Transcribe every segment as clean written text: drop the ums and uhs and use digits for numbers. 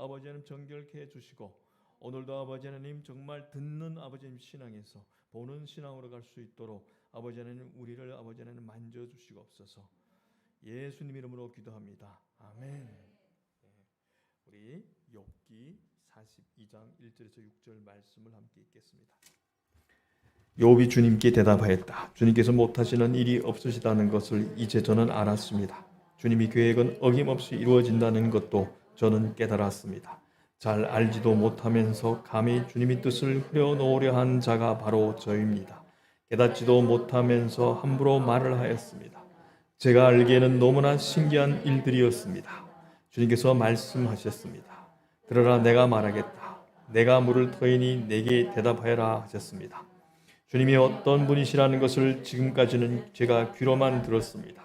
아버지 하나님 정결케 해주시고 오늘도 아버지 하나님 정말 듣는 아버지 하나님 신앙에서 보는 신앙으로 갈 수 있도록 아버지 하나님 우리를 아버지 하나님 만져주시옵소서. 예수님 이름으로 기도합니다. 아멘. 우리 욥기 42장 1절에서 6절 말씀을 함께 읽겠습니다. 욥이 주님께 대답하였다. 주님께서 못하시는 일이 없으시다는 것을 이제 저는 알았습니다. 주님이 계획은 어김없이 이루어진다는 것도 저는 깨달았습니다. 잘 알지도 못하면서 감히 주님의 뜻을 흐려놓으려 한 자가 바로 저입니다. 깨닫지도 못하면서 함부로 말을 하였습니다. 제가 알기에는 너무나 신기한 일들이었습니다. 주님께서 말씀하셨습니다. 들어라, 내가 말하겠다. 내가 물을 터이니 내게 대답하여라 하셨습니다. 주님이 어떤 분이시라는 것을 지금까지는 제가 귀로만 들었습니다.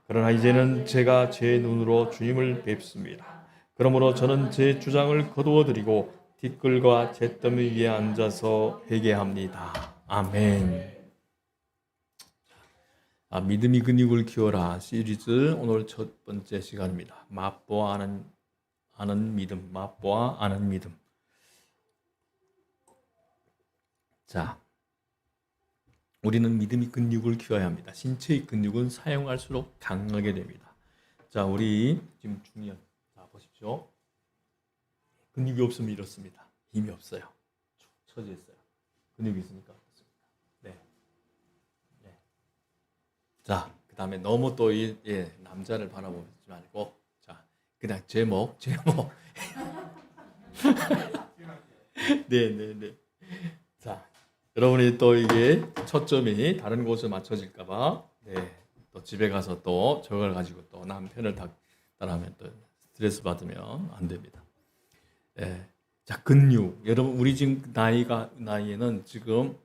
그러나 이제는 제가 제 눈으로 주님을 뵙습니다. 그러므로 저는 제 주장을 거두어드리고 뒷글과 잿더미 위에 앉아서 회개합니다. 아멘. 믿음이 근육을 키워라 시리즈 오늘 첫 번째 시간입니다. 맛보아 아는 믿음, 맛보아 아는 믿음. 자, 우리는 믿음이 근육을 키워야 합니다. 신체의 근육은 사용할수록 강하게 됩니다. 자, 우리 지금 중년, 자 보십시오. 근육이 없으면 이렇습니다. 힘이 없어요. 처져 있어요. 근육이 있으니까 어떻습니까? 네. 자, 그 다음에 너무 또 남자를 바라보지 말고, 자, 그냥 제목. 네. 자, 여러분이 또 이게 초점이 다른 곳에 맞춰질까봐, 또 집에 가서 또 저걸 가지고 또 남편을 따라하면 또 스트레스 받으면 안 됩니다. 자, 근육. 여러분, 우리 지금 나이에는 지금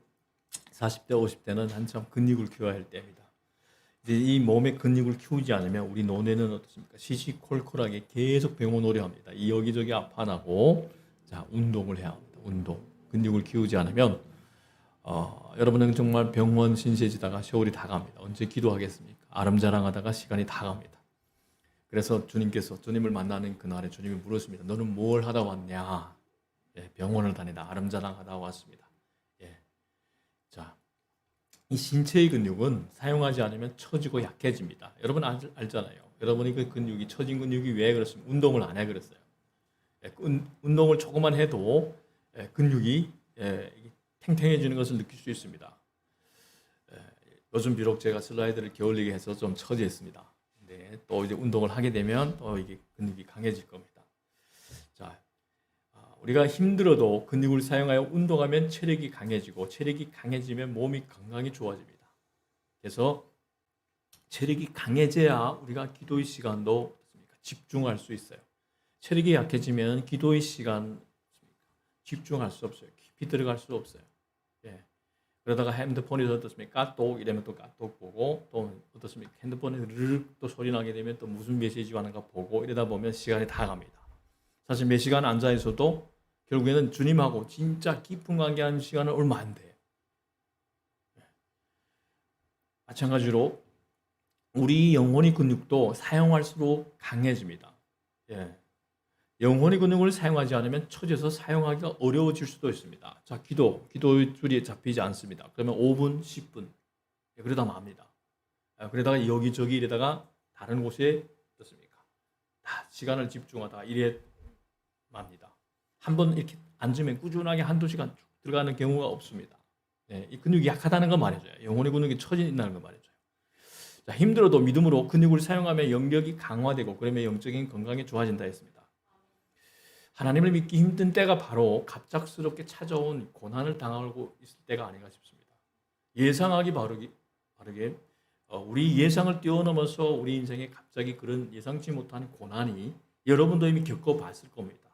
40대, 50대는 한참 근육을 키워야 할 때입니다. 이제 이 몸의 근육을 키우지 않으면 우리 노년은 어떻습니까? 시시콜콜하게 계속 병원 오려합니다. 이 여기저기 아파나고, 자, 운동을 해야 합니다. 운동. 근육을 키우지 않으면 여러분은 정말 병원 신세지다가 세월이 다 갑니다. 언제 기도하겠습니까? 아름자랑하다가 시간이 다 갑니다. 그래서 주님께서 주님을 만나는 그날에 주님이 물었습니다. 너는 뭘 하다 왔냐? 병원을 다니다 아름자랑하다 왔습니다. 자, 이 신체의 근육은 사용하지 않으면 처지고 약해집니다. 여러분 알잖아요. 여러분이 그 근육이 처진 근육이 왜 그렇습니까? 운동을 안 해 그랬어요. 운동을 조금만 해도 근육이 탱탱해지는 것을 느낄 수 있습니다. 요즘 비록 제가 슬라이드를 게을리게 해서 좀 처지했습니다. 또 이제 운동을 하게 되면 또 이게 근육이 강해질 겁니다. 자, 우리가 힘들어도 근육을 사용하여 운동하면 체력이 강해지고 체력이 강해지면 몸이 건강이 좋아집니다. 그래서 체력이 강해져야 우리가 기도의 시간도 집중할 수 있어요. 체력이 약해지면 기도의 시간 집중할 수 없어요. 깊이 들어갈 수 없어요. 그러다가 핸드폰이 어떻습니까? 까똑 이러면 또 까똑 보고 또 어떻습니까? 핸드폰에 르륵 또 소리 나게 되면 또 무슨 메시지가 하는가 보고 이러다 보면 시간이 다 갑니다. 사실 몇 시간 앉아 있어도 결국에는 주님하고 진짜 깊은 관계하는 시간은 얼마 안 돼요. 마찬가지로 우리 영혼의 근육도 사용할수록 강해집니다. 영혼의 근육을 사용하지 않으면 처져서 사용하기가 어려워질 수도 있습니다. 자, 기도의 줄이 잡히지 않습니다. 그러면 5분, 10분 그러다 맙니다. 그러다가 여기저기 이러다가 다른 곳에 어떻습니까? 다 시간을 집중하다가 이래 맙니다. 한번 이렇게 앉으면 꾸준하게 한두 시간 쭉 들어가는 경우가 없습니다. 이 근육이 약하다는 건 말해줘요. 영혼의 근육이 처진다는 건 말해줘요. 자, 힘들어도 믿음으로 근육을 사용하면 영력이 강화되고 그러면 영적인 건강이 좋아진다 했습니다. 하나님을 믿기 힘든 때가 바로 갑작스럽게 찾아온 고난을 당하고 있을 때가 아닌가 싶습니다. 예상하기 바르게 우리 예상을 뛰어넘어서 우리 인생에 갑자기 그런 예상치 못한 고난이 여러분도 이미 겪어봤을 겁니다.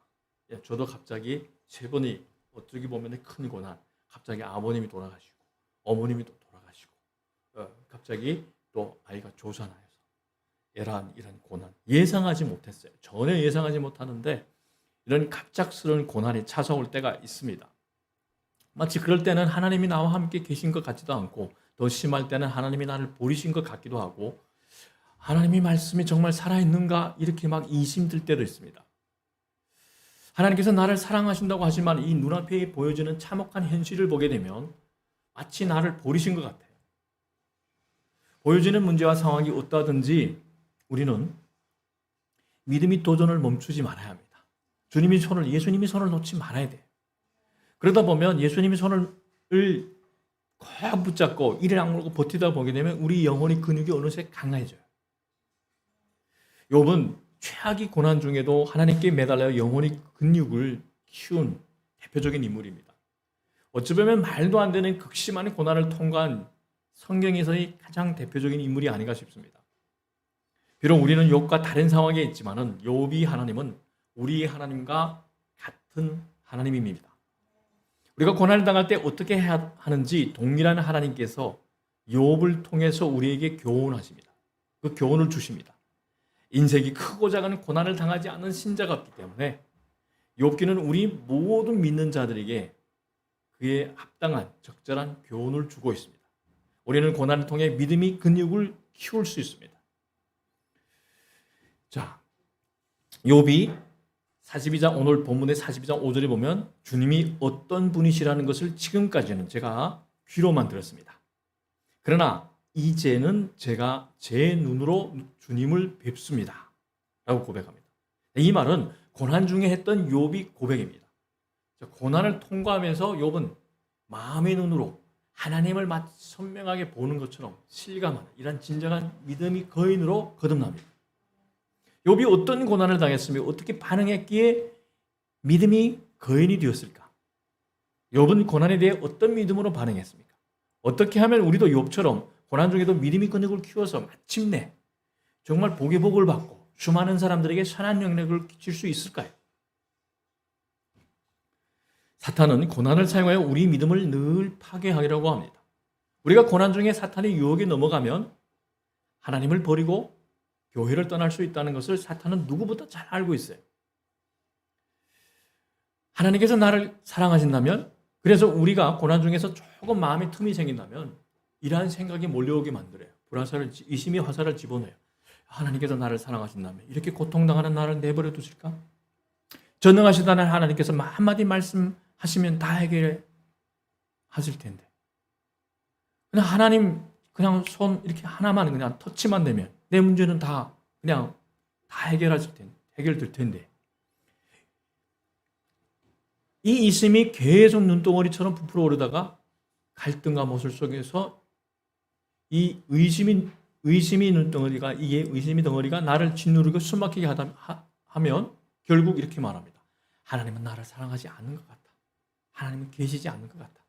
저도 갑자기 세 번이 어떻게 보면 큰 고난, 갑자기 아버님이 돌아가시고 어머님이 또 돌아가시고 갑자기 또 아이가 조산하여서 이런 고난 예상하지 못했어요. 전혀 예상하지 못하는데 이런 갑작스러운 고난이 찾아올 때가 있습니다. 마치 그럴 때는 하나님이 나와 함께 계신 것 같지도 않고 더 심할 때는 하나님이 나를 버리신 것 같기도 하고 하나님의 말씀이 정말 살아있는가 이렇게 막 의심될 때도 있습니다. 하나님께서 나를 사랑하신다고 하지만 이 눈앞에 보여지는 참혹한 현실을 보게 되면 마치 나를 버리신 것 같아요. 보여지는 문제와 상황이 어떠하든지 우리는 믿음의 도전을 멈추지 말아야 합니다. 예수님이 손을 놓지 말아야 돼요. 그러다 보면 예수님이 손을 꼭 붙잡고 이를 악물고 버티다 보게 되면 우리 영혼의 근육이 어느새 강해져요. 욥은 최악의 고난 중에도 하나님께 매달려 영혼의 근육을 키운 대표적인 인물입니다. 어찌 보면 말도 안 되는 극심한 고난을 통과한 성경에서의 가장 대표적인 인물이 아닌가 싶습니다. 비록 우리는 욥과 다른 상황에 있지만은 욥이 하나님은 우리의 하나님과 같은 하나님입니다. 우리가 고난을 당할 때 어떻게 해야 하는지 동일한 하나님께서 욥을 통해서 우리에게 교훈하십니다. 그 교훈을 주십니다. 인생이 크고 작은 고난을 당하지 않는 신자가 없기 때문에 욥기는 우리 모든 믿는 자들에게 그에 합당한 적절한 교훈을 주고 있습니다. 우리는 고난을 통해 믿음의 근육을 키울 수 있습니다. 자, 욥이 42장 오늘 본문의 42장 5절에 보면 주님이 어떤 분이시라는 것을 지금까지는 제가 귀로만 들었습니다. 그러나 이제는 제가 제 눈으로 주님을 뵙습니다. 라고 고백합니다. 이 말은 고난 중에 했던 욥이 고백입니다. 고난을 통과하면서 욥은 마음의 눈으로 하나님을 마치 선명하게 보는 것처럼 실감하는 이런 진정한 믿음의 거인으로 거듭납니다. 욥이 어떤 고난을 당했으며 어떻게 반응했기에 믿음이 거인이 되었을까? 욥은 고난에 대해 어떤 믿음으로 반응했습니까? 어떻게 하면 우리도 욥처럼 고난 중에도 믿음의 근육을 키워서 마침내 정말 복의 복을 받고 수많은 사람들에게 선한 영향력을 끼칠 수 있을까요? 사탄은 고난을 사용하여 우리 믿음을 늘 파괴하려고 합니다. 우리가 고난 중에 사탄의 유혹에 넘어가면 하나님을 버리고 교회를 떠날 수 있다는 것을 사탄은 누구보다 잘 알고 있어요. 하나님께서 나를 사랑하신다면, 그래서 우리가 고난 중에서 조금 마음의 틈이 생긴다면 이러한 생각이 몰려오게 만들어요. 의심의 화살을 집어넣어요. 하나님께서 나를 사랑하신다면 이렇게 고통당하는 나를 내버려 두실까? 전능하시다는 하나님께서 한마디 말씀하시면 다 해결하실 텐데, 그냥 하나님 그냥 손 이렇게 하나만 그냥 터치만 되면 내 문제는 다 그냥 다 해결될 텐데, 이 이심이 계속 눈덩어리처럼 부풀어 오르다가 갈등과 모술 속에서 이 의심이 눈덩어리가, 이게 의심이 덩어리가 나를 짓누르고 숨막히게 하면 결국 이렇게 말합니다. 하나님은 나를 사랑하지 않는 것 같다. 하나님은 계시지 않는 것 같다.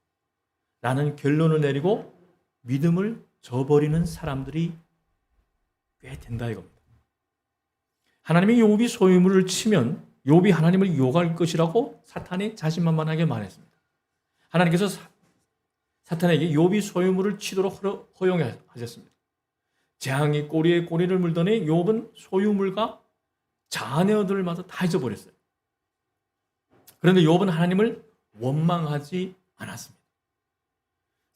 라는 결론을 내리고 믿음을 저버리는 사람들이 꽤 된다 이겁니다. 하나님이 욥이 소유물을 치면 욥이 하나님을 욕할 것이라고 사탄이 자신만만하게 말했습니다. 하나님께서 사탄에게 욥이 소유물을 치도록 허용하셨습니다. 재앙이 꼬리에 꼬리를 물더니 욥은 소유물과 자녀들마다 다 잊어버렸어요. 그런데 욥은 하나님을 원망하지 않았습니다.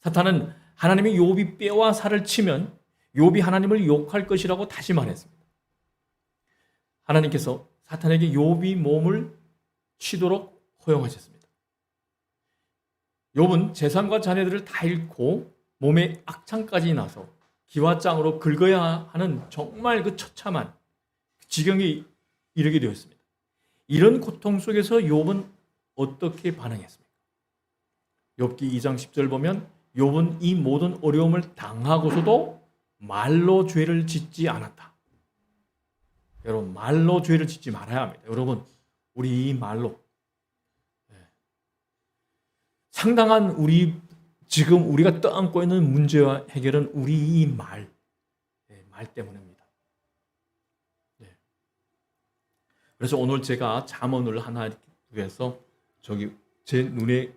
사탄은 하나님이 욥이 뼈와 살을 치면 욥이 하나님을 욕할 것이라고 다시 말했습니다. 하나님께서 사탄에게 욥이 몸을 치도록 허용하셨습니다. 욥은 재산과 자녀들을 다 잃고 몸에 악창까지 나서 기와장으로 긁어야 하는 정말 그 처참한 지경에 이르게 되었습니다. 이런 고통 속에서 욥은 어떻게 반응했습니까? 욥기 2장 10절 보면 욥은 이 모든 어려움을 당하고서도 말로 죄를 짓지 않았다. 여러분, 말로 죄를 짓지 말아야 합니다. 여러분, 우리 이 말로 상당한 지금 우리가 떠안고 있는 문제와 해결은 우리 이 말 때문입니다. 그래서 오늘 제가 잠언을 하나 위해서 제 눈에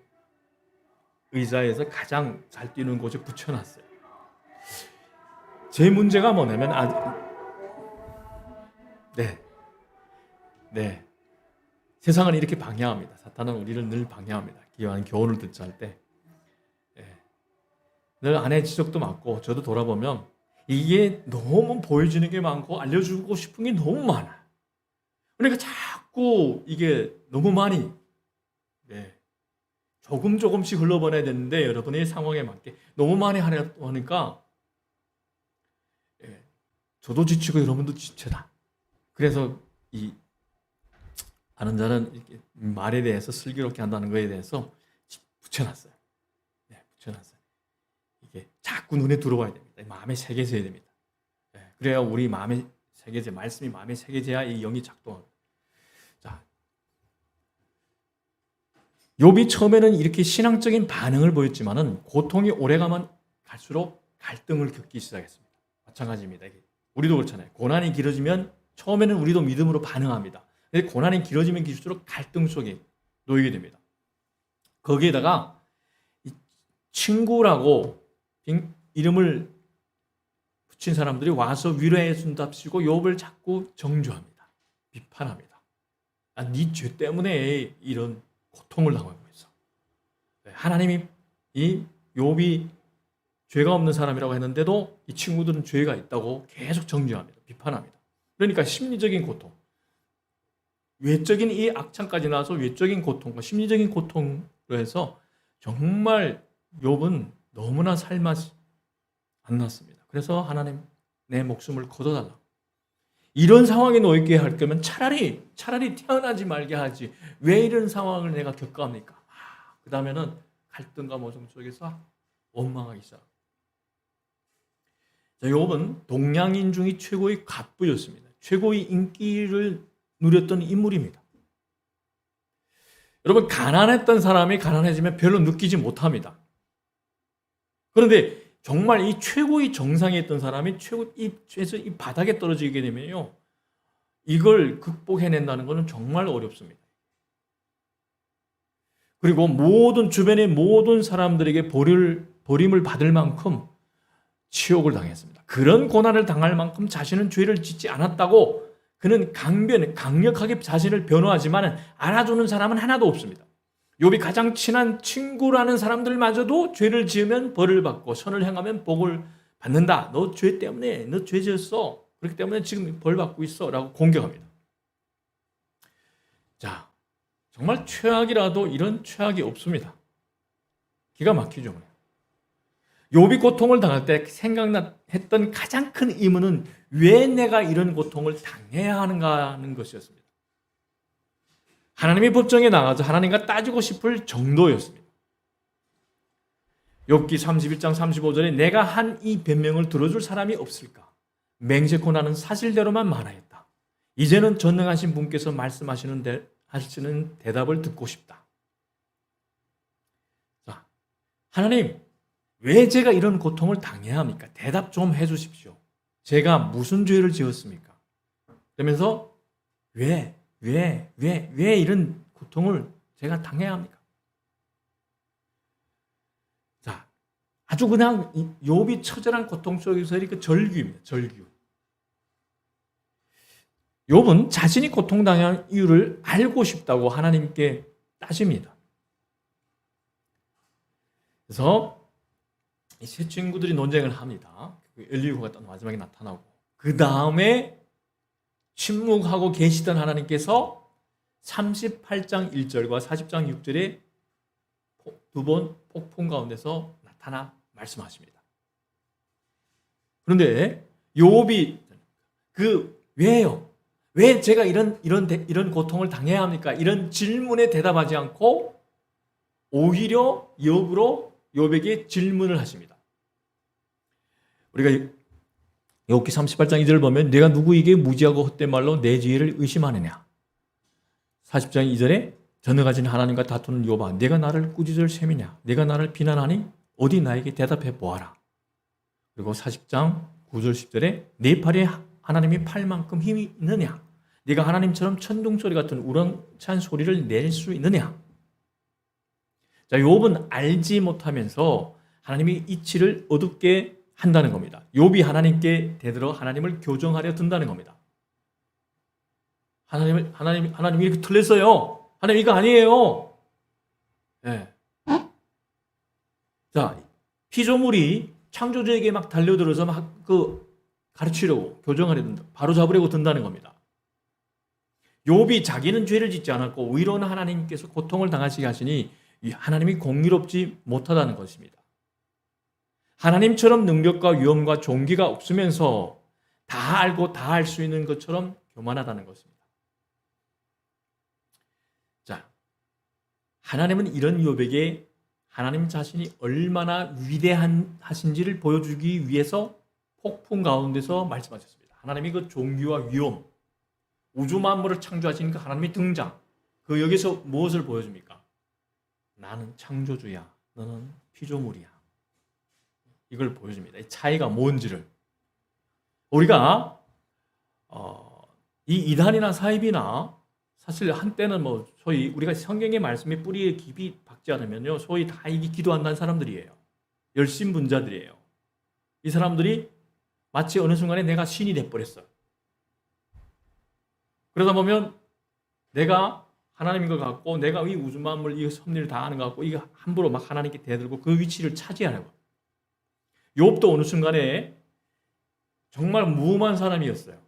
의자에서 가장 잘 띄는 곳에 붙여놨어요. 제 문제가 뭐냐면 세상은 이렇게 방해합니다. 사탄은 우리를 늘 방해합니다. 기왕 교훈을 듣자 할 때 늘 아내 지적도 많고, 저도 돌아보면 이게 너무 보여지는 게 많고 알려주고 싶은 게 너무 많아요. 그러니까 자꾸 이게 너무 많이 네, 조금씩 흘러보내야 되는데 여러분의 상황에 맞게 너무 많이 하니까 예, 저도 지치고 여러분도 지쳐다. 그래서 이 아는 자는 이렇게 말에 대해서 슬기롭게 한다는 것에 대해서 붙여놨어요. 네, 붙여놨어요. 이게 자꾸 눈에 들어와야 됩니다. 마음에 새겨져야 됩니다. 네, 그래야 우리 마음에 새겨져, 말씀이 마음에 새겨져야 이 영이 작동합니다. 자, 욥이 처음에는 이렇게 신앙적인 반응을 보였지만은 고통이 오래가면 갈수록 갈등을 겪기 시작했습니다. 마찬가지입니다. 우리도 그렇잖아요. 고난이 길어지면 처음에는 우리도 믿음으로 반응합니다. 근데 고난이 길어지면 길수록 갈등 속에 놓이게 됩니다. 거기에다가 친구라고 이름을 붙인 사람들이 와서 위로해 준답시고 욥을 자꾸 정죄합니다. 비판합니다. 네 죄 때문에 이런 고통을 당하고 있어. 하나님이 이 욥이 죄가 없는 사람이라고 했는데도 이 친구들은 죄가 있다고 계속 정죄합니다. 비판합니다. 그러니까 심리적인 고통, 외적인 이 악창까지 나와서 외적인 고통과 심리적인 고통으로 해서 정말 욥은 너무나 살맛이 안 났습니다. 그래서 하나님 내 목숨을 거둬달라. 이런 상황에 놓이게 할 거면 차라리 태어나지 말게 하지. 왜 이런 상황을 내가 겪어합니까? 그 다음에는 갈등과 모성 속에서 원망하기 시작. 욥은 동양인 중에 최고의 갑부였습니다. 최고의 인기를 누렸던 인물입니다. 여러분, 가난했던 사람이 가난해지면 별로 느끼지 못합니다. 그런데 정말 이 최고의 정상에 있던 사람이 이 바닥에 떨어지게 되면요, 이걸 극복해낸다는 것은 정말 어렵습니다. 그리고 주변의 모든 사람들에게 버림을 받을 만큼 치욕을 당했습니다. 그런 고난을 당할 만큼 자신은 죄를 짓지 않았다고 그는 강력하게 자신을 변호하지만 알아주는 사람은 하나도 없습니다. 욥이 가장 친한 친구라는 사람들마저도 죄를 지으면 벌을 받고 선을 행하면 복을 받는다. 너 죄 때문에, 너 죄 지었어. 그렇기 때문에 지금 벌 받고 있어. 라고 공격합니다. 자, 정말 최악이라도 이런 최악이 없습니다. 기가 막히죠. 욥이 고통을 당할 때 생각했던 가장 큰 의문은 왜 내가 이런 고통을 당해야 하는가 하는 것이었습니다. 하나님의 법정에 나가서 하나님과 따지고 싶을 정도였습니다. 욥기 31장 35절에 내가 한 이 변명을 들어줄 사람이 없을까? 맹세코 나는 사실대로만 말하였다. 이제는 전능하신 분께서 말씀하시는 대답을 듣고 싶다. 자, 하나님, 왜 제가 이런 고통을 당해야 합니까? 대답 좀 해주십시오. 제가 무슨 죄를 지었습니까? 그러면서 왜 이런 고통을 제가 당해야 합니까? 자, 아주 그냥 욥이 처절한 고통 속에서 이렇게 절규입니다. 절규. 욥은 자신이 고통당한 이유를 알고 싶다고 하나님께 따집니다. 그래서 이 세 친구들이 논쟁을 합니다. 엘리후가 마지막에 나타나고 그 다음에 침묵하고 계시던 하나님께서 38장 1절과 40장 6절에 두 번 폭풍 가운데서 나타나 말씀하십니다. 그런데 욥이 왜요? 왜 제가 이런 고통을 당해야 합니까? 이런 질문에 대답하지 않고 오히려 역으로 욥에게 질문을 하십니다. 우리가 욥기 38장 2절을 보면 내가 누구에게 무지하고 헛된 말로 내 지혜를 의심하느냐. 40장 2절에 전능하신 하나님과 다투는 욥아 내가 나를 꾸짖을 셈이냐. 내가 나를 비난하니 어디 나에게 대답해 보아라. 그리고 40장 9절 10절에 내 팔에 하나님이 팔만큼 힘이 있느냐. 네가 하나님처럼 천둥소리 같은 우렁찬 소리를 낼 수 있느냐. 자, 욥은 알지 못하면서 하나님이 이치를 어둡게 한다는 겁니다. 욥이 하나님께 대들어 하나님을 교정하려 든다는 겁니다. 하나님 이렇게 틀렸어요. 하나님 이거 아니에요. 네. 자, 피조물이 창조주에게 막 달려들어서 막 가르치려고 교정하려 든다. 바로 잡으려고 든다는 겁니다. 욥이 자기는 죄를 짓지 않았고 의로운 하나님께서 고통을 당하시게 하시니 하나님이 공의롭지 못하다는 것입니다. 하나님처럼 능력과 위엄과 존귀가 없으면서 다 알고 다 할 수 있는 것처럼 교만하다는 것입니다. 자, 하나님은 이런 욥에게 하나님 자신이 얼마나 위대하신지를 보여주기 위해서 폭풍 가운데서 말씀하셨습니다. 하나님이 그 존귀와 위엄, 우주 만물을 창조하시니까 하나님이 등장. 그 여기서 무엇을 보여줍니까? 나는 창조주야. 너는 피조물이야. 이걸 보여줍니다. 이 차이가 뭔지를. 우리가 이 이단이나 사입이나 사실 한때는 뭐 소위 우리가 성경의 말씀이 뿌리에 깊이 박지 않으면요, 소위 다 이게 기도한다는 사람들이에요. 열심분자들이에요. 이 사람들이 마치 어느 순간에 내가 신이 돼버렸어. 그러다 보면 내가 하나님인 것 같고 내가 이 우주 만물 이 섭리를 다 아는 것 같고 이거 함부로 막 하나님께 대들고 그 위치를 차지하려고. 욥도 어느 순간에 정말 무음한 사람이었어요.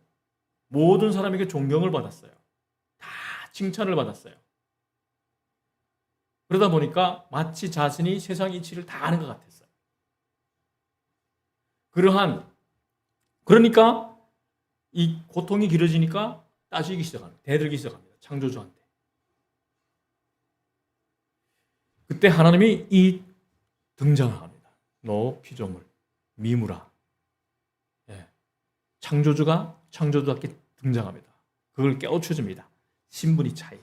모든 사람에게 존경을 받았어요. 다 칭찬을 받았어요. 그러다 보니까 마치 자신이 세상 이치를 다 아는 것 같았어요. 그러니까 이 고통이 길어지니까 따지기 시작합니다. 대들기 시작합니다. 창조주한테. 그때 하나님이 등장을 합니다. 너 피조물, 미무라. 예. 창조주가 창조주답게 등장합니다. 그걸 깨우쳐줍니다. 신분의 차이.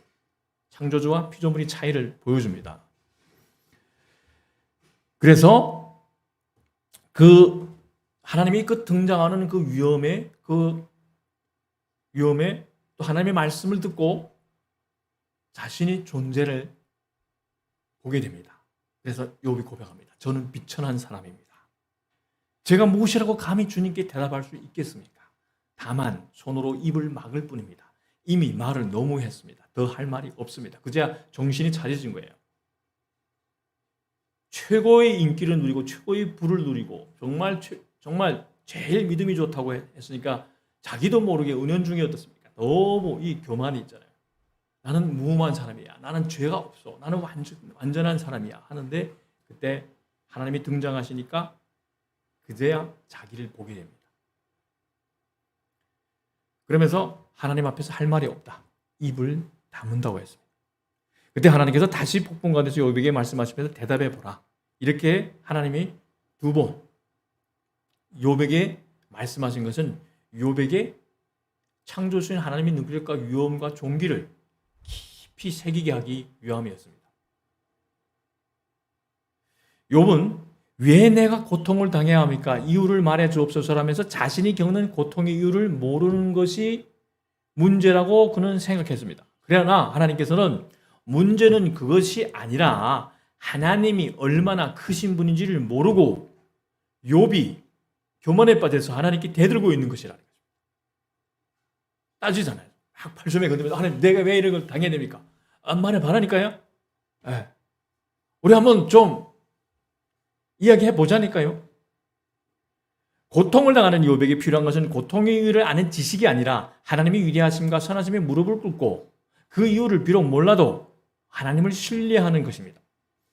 창조주와 피조물의 차이를 보여줍니다. 그래서 하나님이 등장하는 위험에 또 하나님의 말씀을 듣고 자신의 존재를 보게 됩니다. 그래서 욥이 고백합니다. 저는 비천한 사람입니다. 제가 무엇이라고 감히 주님께 대답할 수 있겠습니까? 다만 손으로 입을 막을 뿐입니다. 이미 말을 너무 했습니다. 더 할 말이 없습니다. 그제야 정신이 차려진 거예요. 최고의 인기를 누리고 최고의 부를 누리고 정말 제일 믿음이 좋다고 했으니까 자기도 모르게 은연중에 어떻습니까? 너무 이 교만이 있잖아요. 나는 무음한 사람이야. 나는 죄가 없어. 나는 완전한 사람이야. 하는데 그때 하나님이 등장하시니까 그제야 자기를 보게 됩니다. 그러면서 하나님 앞에서 할 말이 없다. 입을 다문다고 했습니다. 그때 하나님께서 다시 폭풍 가운데서 욥에게 말씀하시면서 대답해 보라. 이렇게 하나님이 두 번 욥에게 말씀하신 것은 욥에게 창조주신 하나님의 능력과 위엄과 존귀를 깊이 새기게 하기 위함이었습니다. 욥은 왜 내가 고통을 당해야 합니까? 이유를 말해 주옵소서라면서 자신이 겪는 고통의 이유를 모르는 것이 문제라고 그는 생각했습니다. 그러나 하나님께서는 문제는 그것이 아니라 하나님이 얼마나 크신 분인지를 모르고 욥이 교만에 빠져서 하나님께 대들고 있는 것이라는 거죠. 따지잖아요. 막 팔숨에 건드면서 하나님 내가 왜 이런 걸 당해야 됩니까? 말해 봐라니까요. 네. 우리 한번 좀 이야기해 보자니까요. 고통을 당하는 욥에게 필요한 것은 고통의 이유를 아는 지식이 아니라 하나님의 위대하심과 선하심에 무릎을 꿇고 그 이유를 비록 몰라도 하나님을 신뢰하는 것입니다.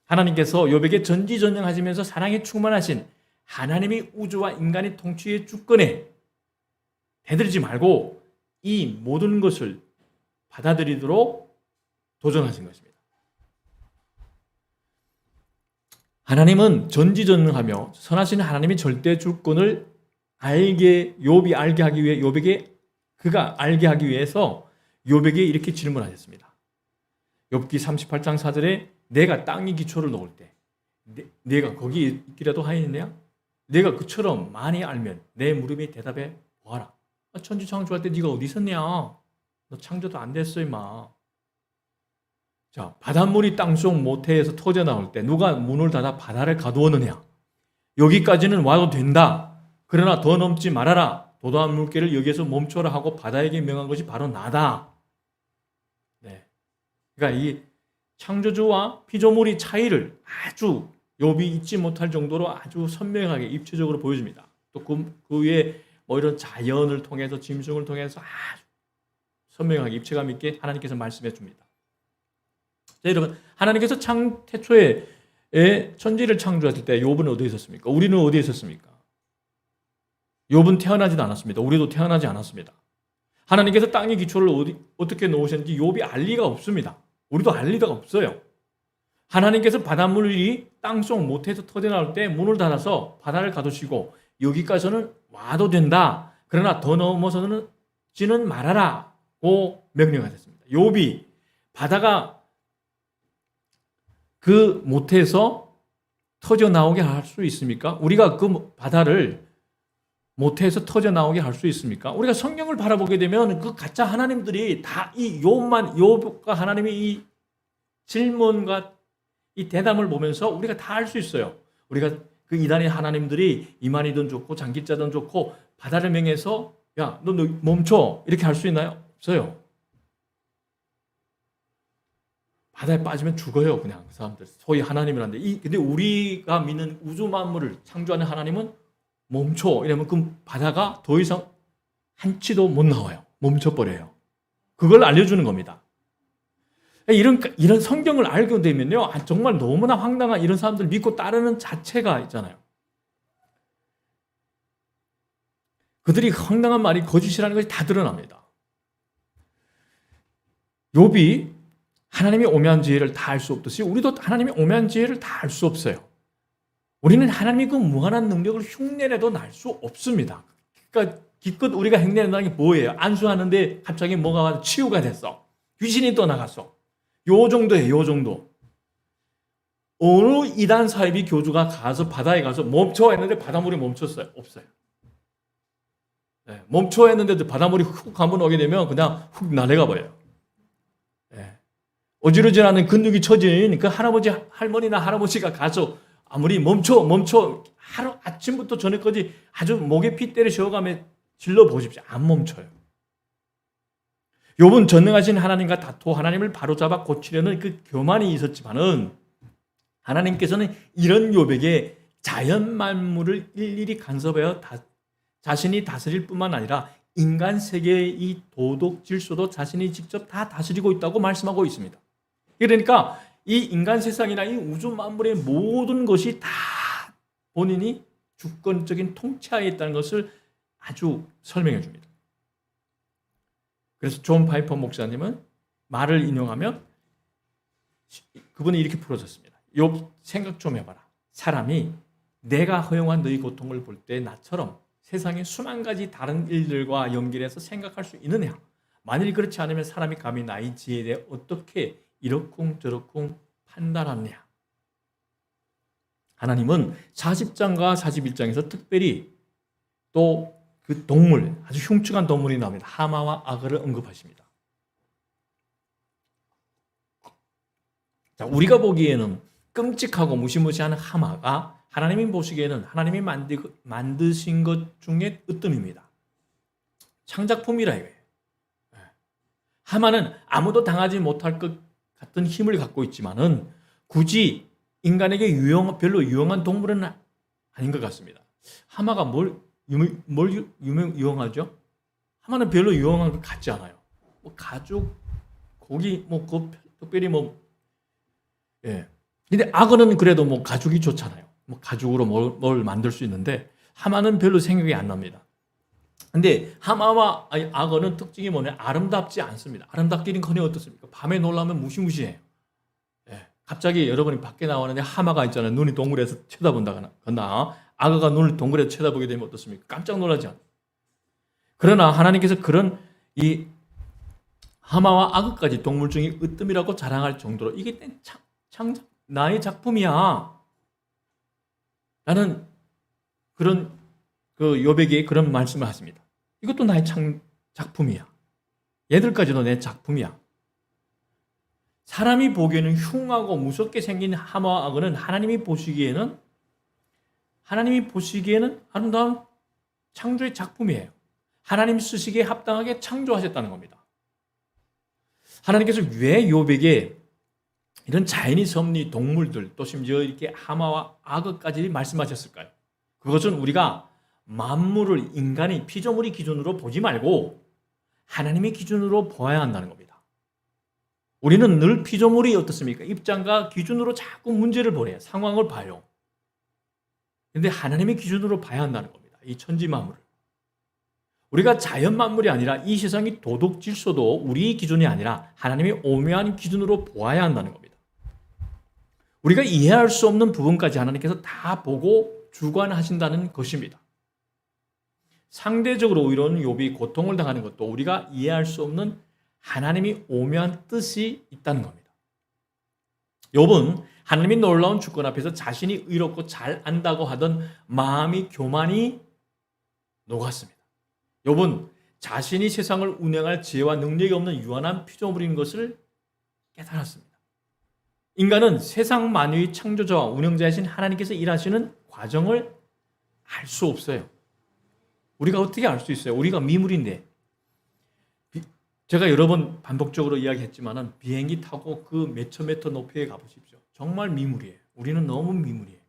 하나님께서 욥에게 전지전능하시면서 사랑에 충만하신 하나님이 우주와 인간의 통치의 주권에 대들지 말고 이 모든 것을 받아들이도록 도전하신 것입니다. 하나님은 전지전능하며 선하신 하나님의 절대 주권을 욥이 알게 하기 위해 그가 알게 하기 위해서 욥에게 이렇게 질문하셨습니다. 욥기 38장 4절에 내가 땅의 기초를 놓을 때 내가 거기 있기라도 하였느냐? 내가 그처럼 많이 알면 내 물음에 대답해 보아라. 천지 창조할 때 네가 어디 있었냐? 너 창조도 안 됐어 임마. 자, 바닷물이 땅속 모태에서 터져 나올 때 누가 문을 닫아 바다를 가두었느냐? 여기까지는 와도 된다. 그러나 더 넘지 말아라. 도도한 물개를 여기에서 멈춰라 하고 바다에게 명한 것이 바로 나다. 네. 그러니까 이 창조주와 피조물의 차이를 아주 욥이 잊지 못할 정도로 아주 선명하게 입체적으로 보여줍니다. 또 그 위에 뭐 이런 자연을 통해서 짐승을 통해서 아주 선명하게 입체감 있게 하나님께서 말씀해 줍니다. 자, 여러분, 하나님께서 태초에 천지를 창조하실 때 욥은 어디에 있었습니까? 우리는 어디에 있었습니까? 욥은 태어나지도 않았습니다. 우리도 태어나지 않았습니다. 하나님께서 땅의 기초를 어떻게 놓으셨는지 욥이 알 리가 없습니다. 우리도 알 리가 없어요. 하나님께서 바닷물이 땅속 모태에서 터져나올 때 문을 닫아서 바다를 가두시고 여기까지는 와도 된다. 그러나 더 넘어서지는 말아라고 명령하셨습니다. 욥이 바다가 그 모태에서 터져 나오게 할 수 있습니까? 우리가 그 바다를 모태에서 터져 나오게 할 수 있습니까? 우리가 성경을 바라보게 되면 그 가짜 하나님들이 다 이 욥과 하나님의 이 질문과 이 대담을 보면서 우리가 다 알 수 있어요. 우리가 그 이단의 하나님들이 이만희든 좋고 장기자든 좋고 바다를 명해서 야, 너 멈춰 이렇게 할 수 있나요? 없어요. 바다에 빠지면 죽어요. 그냥 그 사람들 소위 하나님이란데 근데 우리가 믿는 우주 만물을 창조하는 하나님은 멈춰 이러면 그 바다가 더 이상 한치도 못 나와요. 멈춰버려요. 그걸 알려주는 겁니다. 이런 성경을 알게 되면요, 정말 너무나 황당한 이런 사람들 믿고 따르는 자체가 있잖아요. 그들이 황당한 말이 거짓이라는 것이 다 드러납니다. 욥이 하나님의 오묘한 지혜를 다 알 수 없듯이 우리도 하나님의 오묘한 지혜를 다 알 수 없어요. 우리는 하나님의 그 무한한 능력을 흉내내도 날 수 없습니다. 그러니까 기껏 우리가 흉내낸다는 게 뭐예요? 안수하는데 갑자기 뭐가 와서 치유가 됐어. 귀신이 또 나갔어. 요 정도예요. 요 정도. 어느 이단 사이비 교주가 가서 바다에 가서 멈춰 했는데 바닷물이 멈췄어요? 없어요. 네, 멈춰 했는데도 바닷물이 훅 한번 오게 되면 그냥 훅 날아가 버려요. 네. 어지러지않은 근육이 처진 그 할아버지, 할머니나 할아버지가 가서 아무리 멈춰 하루 아침부터 저녁까지 아주 목에 피 때려 쉬어가며 질러 보십시오. 안 멈춰요. 욥은 전능하신 하나님과 다투어 하나님을 바로잡아 고치려는 그 교만이 있었지만은 하나님께서는 이런 욥에게 자연 만물을 일일이 간섭하여 자신이 다스릴 뿐만 아니라 인간 세계의 이 도덕 질서도 자신이 직접 다 다스리고 있다고 말씀하고 있습니다. 그러니까 이 인간 세상이나 이 우주 만물의 모든 것이 다 본인이 주권적인 통치하에 있다는 것을 아주 설명해 줍니다. 그래서 존 파이퍼 목사님은 말을 인용하면 그분이 이렇게 풀어줬습니다. 욥 생각 좀 해봐라. 사람이 내가 허용한 너희 고통을 볼 때 나처럼 세상의 수만 가지 다른 일들과 연결해서 생각할 수 있느냐? 만일 그렇지 않으면 사람이 감히 나의 지혜에 대해 어떻게 이러쿵저러쿵 판단하느냐? 하나님은 40장과 41장에서 특별히 또 그 동물, 아주 흉측한 동물이 나옵니다. 하마와 악어를 언급하십니다. 자, 우리가 보기에는 끔찍하고 무시무시한 하마가 하나님이 보시기에는 하나님이 만드신 것 중에 으뜸입니다. 창작품이라 이거예요. 하마는 아무도 당하지 못할 것 같은 힘을 갖고 있지만은 굳이 인간에게 별로 유용한 동물은 아닌 것 같습니다. 하마가 뭘 유용하죠? 하마는 별로 유용한 것 같지 않아요. 뭐 가죽, 고기, 특별히 예. 근데 악어는 그래도 가죽이 좋잖아요. 가죽으로 뭘 만들 수 있는데 하마는 별로 생각이 안 납니다. 근데 하마와 악어는 특징이 뭐냐? 아름답지 않습니다. 아름답기는커녕 어떻습니까? 밤에 놀라면 무시무시해요. 예. 갑자기 여러분이 밖에 나오는데 하마가 있잖아요. 눈이 동그래서 쳐다본다거나 악어가 눈을 동그래서 쳐다보게 되면 어떻습니까? 깜짝 놀라지 않아요. 그러나 하나님께서 그런 이 하마와 악어까지 동물 중에 으뜸이라고 자랑할 정도로 이게 나의 작품이야. 나는 그런 욥에게 그런 말씀을 하십니다. 이것도 나의 작품이야. 얘들까지도 내 작품이야. 사람이 보기에는 흉하고 무섭게 생긴 하마와 악어는 하나님이 보시기에는 아름다운 창조의 작품이에요. 하나님 쓰시기에 합당하게 창조하셨다는 겁니다. 하나님께서 왜 욥에게 이런 자연이 섭리 동물들 또 심지어 이렇게 하마와 악어까지 말씀하셨을까요? 그것은 우리가 만물을 인간의 피조물의 기준으로 보지 말고 하나님의 기준으로 보아야 한다는 겁니다. 우리는 늘 피조물이 어떻습니까? 입장과 기준으로 자꾸 문제를 보내요. 상황을 봐요. 그런데 하나님의 기준으로 봐야 한다는 겁니다. 이 천지 만물을. 우리가 자연 만물이 아니라 이 세상의 도덕 질서도 우리 기준이 아니라 하나님의 오묘한 기준으로 보아야 한다는 겁니다. 우리가 이해할 수 없는 부분까지 하나님께서 다 보고 주관하신다는 것입니다. 상대적으로 오히려는 욥이 고통을 당하는 것도 우리가 이해할 수 없는 하나님이 오묘한 뜻이 있다는 겁니다. 욥은 하나님의 놀라운 주권 앞에서 자신이 의롭고 잘 안다고 하던 마음이 교만이 녹았습니다. 욥은 자신이 세상을 운영할 지혜와 능력이 없는 유한한 피조물인 것을 깨달았습니다. 인간은 세상 만유의 창조자와 운영자이신 하나님께서 일하시는 과정을 알 수 없어요. 우리가 어떻게 알 수 있어요? 우리가 미물인데. 제가 여러 번 반복적으로 이야기했지만 비행기 타고 그 몇천 미터 높이에 가보십시오. 정말 미물이에요. 우리는 너무 미물이에요.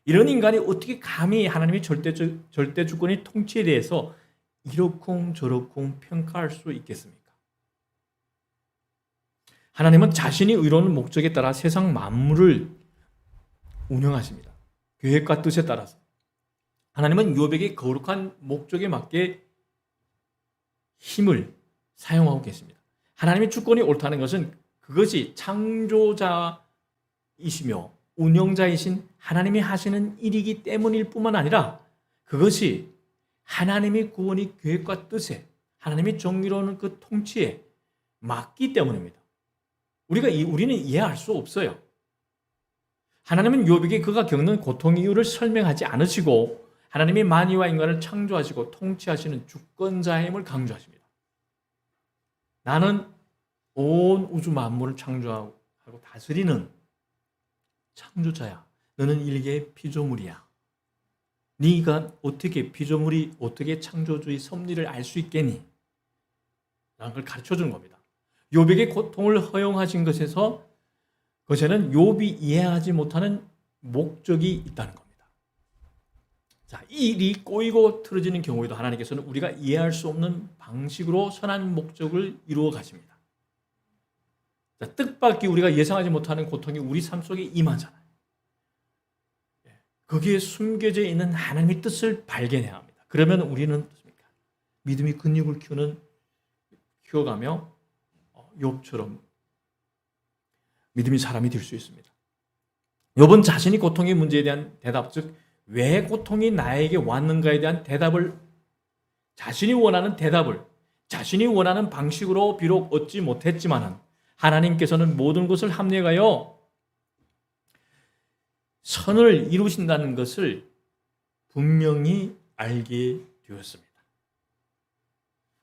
이런 인간이 어떻게 감히 하나님의 절대 주권의 통치에 대해서 이러쿵 저러쿵 평가할 수 있겠습니까? 하나님은 자신이 의로운 목적에 따라 세상 만물을 운영하십니다. 계획과 뜻에 따라서. 하나님은 욥에게 거룩한 목적에 맞게 힘을 사용하고 계십니다. 하나님의 주권이 옳다는 것은 그것이 창조자이시며 운영자이신 하나님이 하시는 일이기 때문일 뿐만 아니라 그것이 하나님의 구원의 계획과 뜻에 하나님의 정의로운 그 통치에 맞기 때문입니다. 우리는 이해할 수 없어요. 하나님은 욥에게 그가 겪는 고통의 이유를 설명하지 않으시고 하나님이 만유와 인간을 창조하시고 통치하시는 주권자임을 강조하십니다. 나는 온 우주 만물을 창조하고 다스리는 창조자야. 너는 일개의 피조물이야. 네가 어떻게 피조물이 어떻게 창조주의 섭리를 알 수 있겠니? 라는 걸 가르쳐주는 겁니다. 욥에게 고통을 허용하신 것에는 욥이 이해하지 못하는 목적이 있다는 겁니다. 자, 이 일이 꼬이고 틀어지는 경우에도 하나님께서는 우리가 이해할 수 없는 방식으로 선한 목적을 이루어 가십니다. 자, 뜻밖의 우리가 예상하지 못하는 고통이 우리 삶 속에 임하잖아요. 거기에 숨겨져 있는 하나님의 뜻을 발견해야 합니다. 그러면 우리는 어떻습니까? 믿음의 근육을 키워가며 욥처럼 믿음의 사람이 될 수 있습니다. 욥은 자신이 고통의 문제에 대한 대답, 즉 왜 고통이 나에게 왔는가에 대한 대답을 자신이 원하는 대답을 자신이 원하는 방식으로 비록 얻지 못했지만 하나님께서는 모든 것을 합력하여 선을 이루신다는 것을 분명히 알게 되었습니다.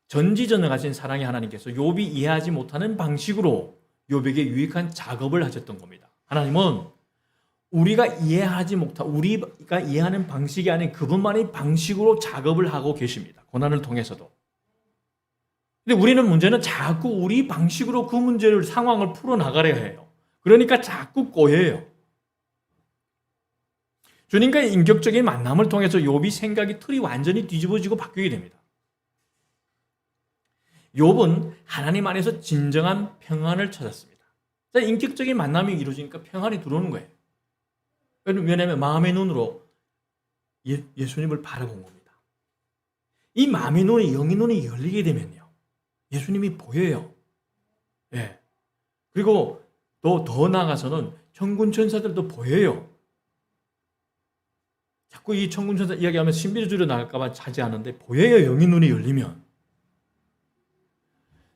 전지전능하신 사랑의 하나님께서 욥이 이해하지 못하는 방식으로 욥에게 유익한 작업을 하셨던 겁니다. 하나님은 우리가 이해하는 방식이 아닌 그분만의 방식으로 작업을 하고 계십니다. 고난을 통해서도. 근데 문제는 자꾸 우리 방식으로 그 문제를 상황을 풀어나가려 해요. 그러니까 자꾸 꼬여요. 주님과의 인격적인 만남을 통해서 욥이 생각이 틀이 완전히 뒤집어지고 바뀌게 됩니다. 욥은 하나님 안에서 진정한 평안을 찾았습니다. 인격적인 만남이 이루어지니까 평안이 들어오는 거예요. 왜냐하면 마음의 눈으로 예수님을 바라본 겁니다. 이 마음의 눈이 영의 눈이 열리게 되면요, 예수님이 보여요. 예. 그리고 또 더 나아가서는 천군 천사들도 보여요. 자꾸 이 천군 천사 이야기하면 신비주의로 나갈까봐 자지 않는데 보여요. 영의 눈이 열리면.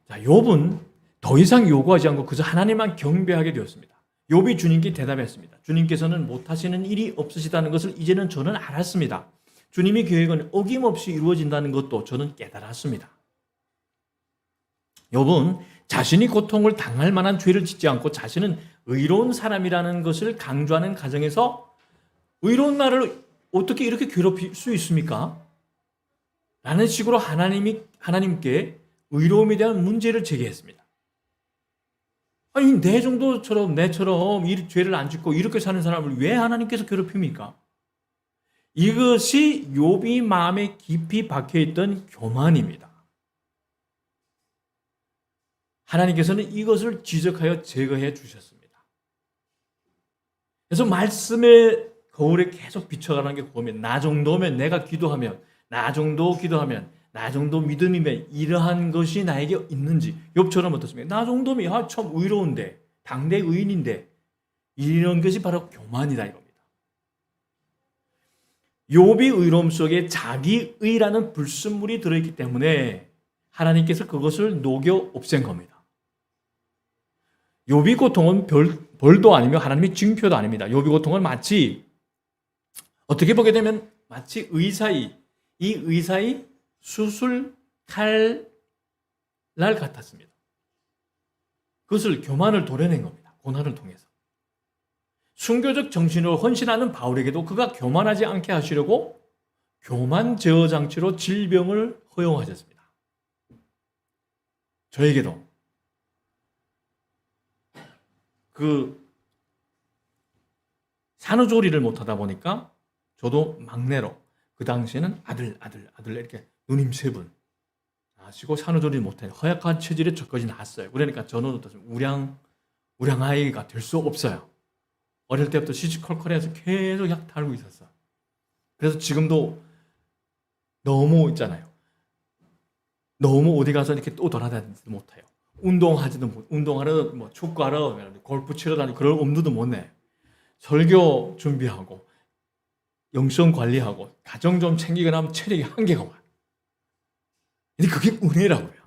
자, 욥은 더 이상 요구하지 않고 그저 하나님만 경배하게 되었습니다. 욥이 주님께 대답했습니다. 주님께서는 못하시는 일이 없으시다는 것을 이제는 저는 알았습니다. 주님의 계획은 어김없이 이루어진다는 것도 저는 깨달았습니다. 욥은 자신이 고통을 당할 만한 죄를 짓지 않고 자신은 의로운 사람이라는 것을 강조하는 가정에서 의로운 나를 어떻게 이렇게 괴롭힐 수 있습니까? 라는 식으로 하나님께 의로움에 대한 문제를 제기했습니다. 아니, 내처럼 이 죄를 안 짓고 이렇게 사는 사람을 왜 하나님께서 괴롭힙니까? 이것이 욥이 마음에 깊이 박혀있던 교만입니다. 하나님께서는 이것을 지적하여 제거해 주셨습니다. 그래서 말씀의 거울에 계속 비춰가는 게 보면 나 정도면 내가 기도하면 나 정도 기도하면 나 정도 믿음이면 이러한 것이 나에게 있는지 욥처럼 어떻습니까? 나 정도면 참 의로운데 당대 의인인데 이런 것이 바로 교만이다 이겁니다. 욥이 의로움 속에 자기의라는 불순물이 들어있기 때문에 하나님께서 그것을 녹여 없앤 겁니다. 욥이 고통은 벌도 아니며 하나님의 징표도 아닙니다. 욥이 고통은 마치 어떻게 보게 되면 마치 이 의사의 수술 칼날 같았습니다. 그것을 교만을 도려낸 겁니다. 고난을 통해서. 순교적 정신으로 헌신하는 바울에게도 그가 교만하지 않게 하시려고 교만 제어 장치로 질병을 허용하셨습니다. 저에게도 산후조리를 못하다 보니까 저도 막내로 그 당시에는 아들 이렇게 누님 세 분 아시고 산후조리 못해요. 허약한 체질에 저까지 낳았어요. 그러니까 저는 어떻습니까? 우량 아이가 될 수 없어요. 어릴 때부터 시시콜콜해서 계속 약 달고 있었어. 그래서 지금도 너무 있잖아요. 너무 어디 가서 이렇게 또 돌아다니지도 못해요. 운동하러 뭐 축구하러 골프 치러 다니고 그럴 엄두도 못 내. 설교 준비하고 영성 관리하고 가정 좀 챙기거나 하면 체력이 한계가 와요. 근데 그게 은혜라고요.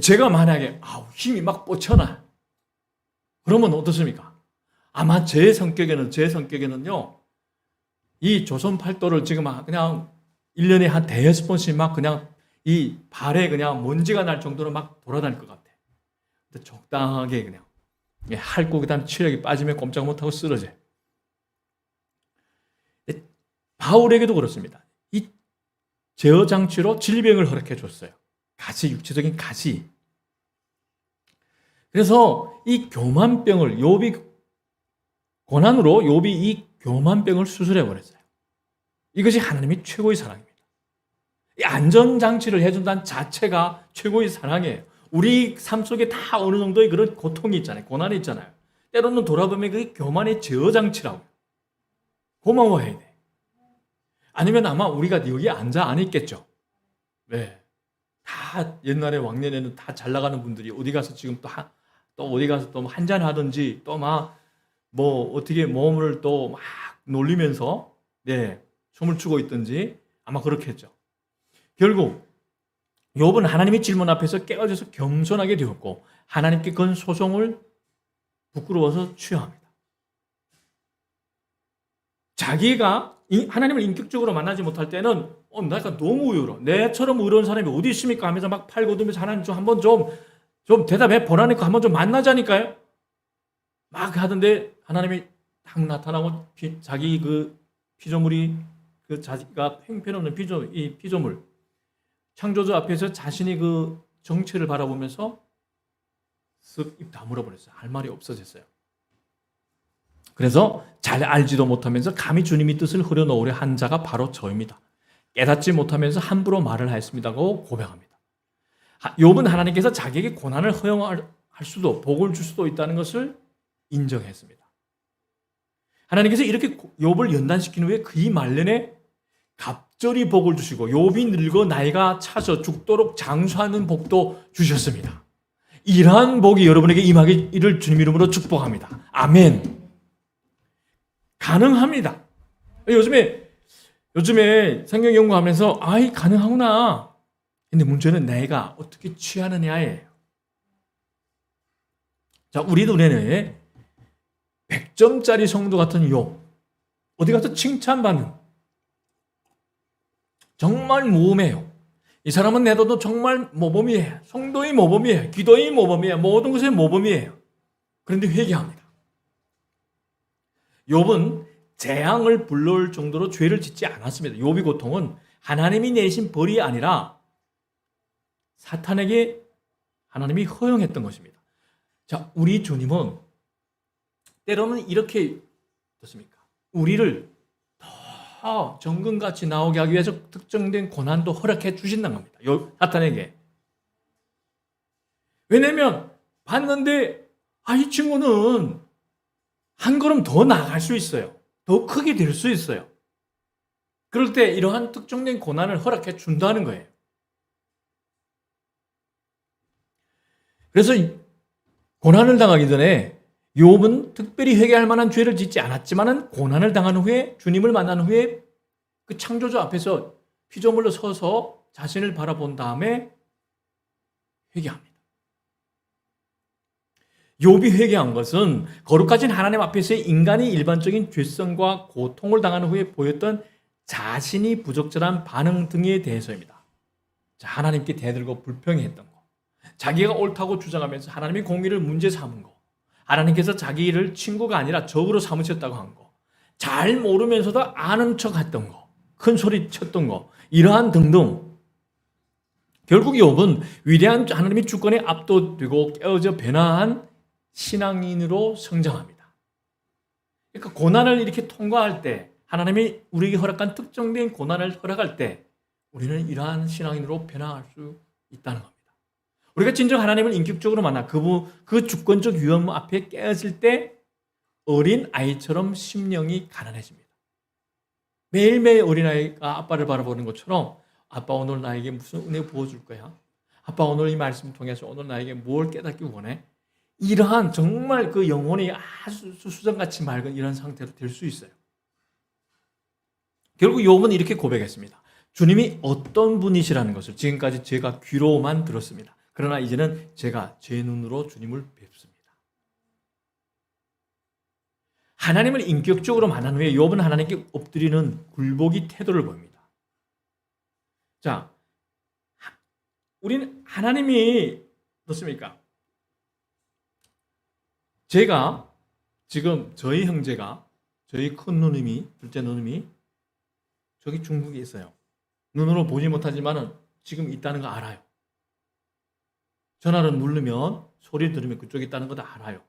제가 만약에 힘이 막 뻗쳐나 그러면 어떻습니까? 아마 제 성격에는요 이 조선 팔도를 지금 그냥 1년에 한 대여섯 번씩 막 그냥 이 발에 그냥 먼지가 날 정도로 막 돌아다닐 것 같아. 근데 적당하게 그냥 핥고 그다음 체력이 빠지면 꼼짝 못하고 쓰러져. 바울에게도 그렇습니다. 이 제어 장치로 질병을 허락해 줬어요. 가시, 육체적인 가시. 그래서 이 교만병을 고난으로 욥이 이 교만병을 수술해 버렸어요. 이것이 하나님의 최고의 사랑입니다. 이 안전장치를 해준다는 자체가 최고의 사랑이에요. 우리 삶 속에 다 어느 정도의 그런 고통이 있잖아요. 고난이 있잖아요. 때로는 돌아보면 그게 교만의 제어장치라고. 고마워해야 돼. 아니면 아마 우리가 여기 앉아 안 있겠죠. 네. 다 옛날에 왕년에는 다 잘 나가는 분들이 어디 가서 지금 또 어디 가서 또 한잔 하든지 또 막 뭐 어떻게 몸을 또 막 놀리면서 춤을 추고 있든지 아마 그렇겠죠. 결국 욥은 하나님의 질문 앞에서 깨어져서 겸손하게 되었고 하나님께 건 소송을 부끄러워서 취하합니다. 자기가 하나님을 인격적으로 만나지 못할 때는 내가 너무 의로워. 내처럼 의로운 사람이 어디 있습니까? 하면서 막 팔고들면서 하나님 한번 좀 대답해 보라니까 한번 좀 만나자니까요. 막 하던데 하나님이 딱 나타나고 자기 그 피조물이 자기가 형편없는 피조물 창조주 앞에서 자신이 그 정체를 바라보면서 쓱 입 다물어 버렸어요. 할 말이 없어졌어요. 그래서 잘 알지도 못하면서 감히 주님의 뜻을 흐려놓으려 한 자가 바로 저입니다. 깨닫지 못하면서 함부로 말을 하였습니다고 고백합니다. 욥은 하나님께서 자기에게 고난을 허용할 수도 복을 줄 수도 있다는 것을 인정했습니다. 하나님께서 이렇게 욥을 연단시킨 후에 그의 말년에 갑절히 복을 주시고 욥이 늙어 나이가 차서 죽도록 장수하는 복도 주셨습니다. 이러한 복이 여러분에게 임하기를 주님 이름으로 축복합니다. 아멘. 가능합니다. 요즘에 성경 연구하면서 가능하구나. 근데 문제는 내가 어떻게 취하느냐예요. 자, 우리 눈에는 100점짜리 성도 같은 욥 어디 가서 칭찬받는 정말 모범이에요. 이 사람은 내둬도 정말 모범이에요. 성도의 모범이에요. 기도의 모범이에요. 모든 것의 모범이에요. 그런데 회개합니다. 욥은 재앙을 불러올 정도로 죄를 짓지 않았습니다. 욥의 고통은 하나님이 내리신 벌이 아니라 사탄에게 하나님이 허용했던 것입니다. 자, 우리 주님은 때로는 이렇게 어떻습니까? 우리를 더 정금같이 나오게 하기 위해서 특정된 고난도 허락해 주신다는 겁니다. 사탄에게. 왜냐면 봤는데 이 친구는 한 걸음 더 나아갈 수 있어요. 더 크게 될 수 있어요. 그럴 때 이러한 특정된 고난을 허락해 준다는 거예요. 그래서 고난을 당하기 전에 욥은 특별히 회개할 만한 죄를 짓지 않았지만은 고난을 당한 후에 주님을 만난 후에 그 창조주 앞에서 피조물로 서서 자신을 바라본 다음에 회개합니다. 욥이 회개한 것은 거룩하신 하나님 앞에서의 인간이 일반적인 죄성과 고통을 당한 후에 보였던 자신이 부적절한 반응 등에 대해서입니다. 자, 하나님께 대들고 불평했던 거, 자기가 옳다고 주장하면서 하나님의 공의를 문제 삼은 거, 하나님께서 자기를 친구가 아니라 적으로 삼으셨다고 한 거, 잘 모르면서도 아는 척 했던 거, 큰 소리 쳤던 거, 이러한 등등. 결국 욥은 위대한 하나님의 주권에 압도되고 깨어져 변화한 신앙인으로 성장합니다. 그러니까 고난을 이렇게 통과할 때, 하나님이 우리에게 허락한 특정된 고난을 허락할 때 우리는 이러한 신앙인으로 변화할 수 있다는 겁니다. 우리가 진정 하나님을 인격적으로 만나 그 주권적 위험 앞에 깨어질 때 어린 아이처럼 심령이 가난해집니다. 매일매일 어린아이가 아빠를 바라보는 것처럼 아빠 오늘 나에게 무슨 은혜 부어줄 거야? 아빠 오늘 이 말씀 통해서 오늘 나에게 뭘 깨닫기 원해? 이러한 정말 그 영혼이 아주 수수정같이 맑은 이런 상태로 될 수 있어요. 결국 욥은 이렇게 고백했습니다. 주님이 어떤 분이시라는 것을 지금까지 제가 귀로만 들었습니다. 그러나 이제는 제가 제 눈으로 주님을 뵙습니다. 하나님을 인격적으로 만난 후에 욥은 하나님께 엎드리는 굴복의 태도를 보입니다. 자, 우리는 하나님이 어떻습니까? 제가 지금 저희 형제가 저희 큰 누님이 둘째 누님이 저기 중국에 있어요. 눈으로 보지 못하지만은 지금 있다는 거 알아요. 전화를 누르면 소리 들으면 그쪽에 있다는 거 다 알아요.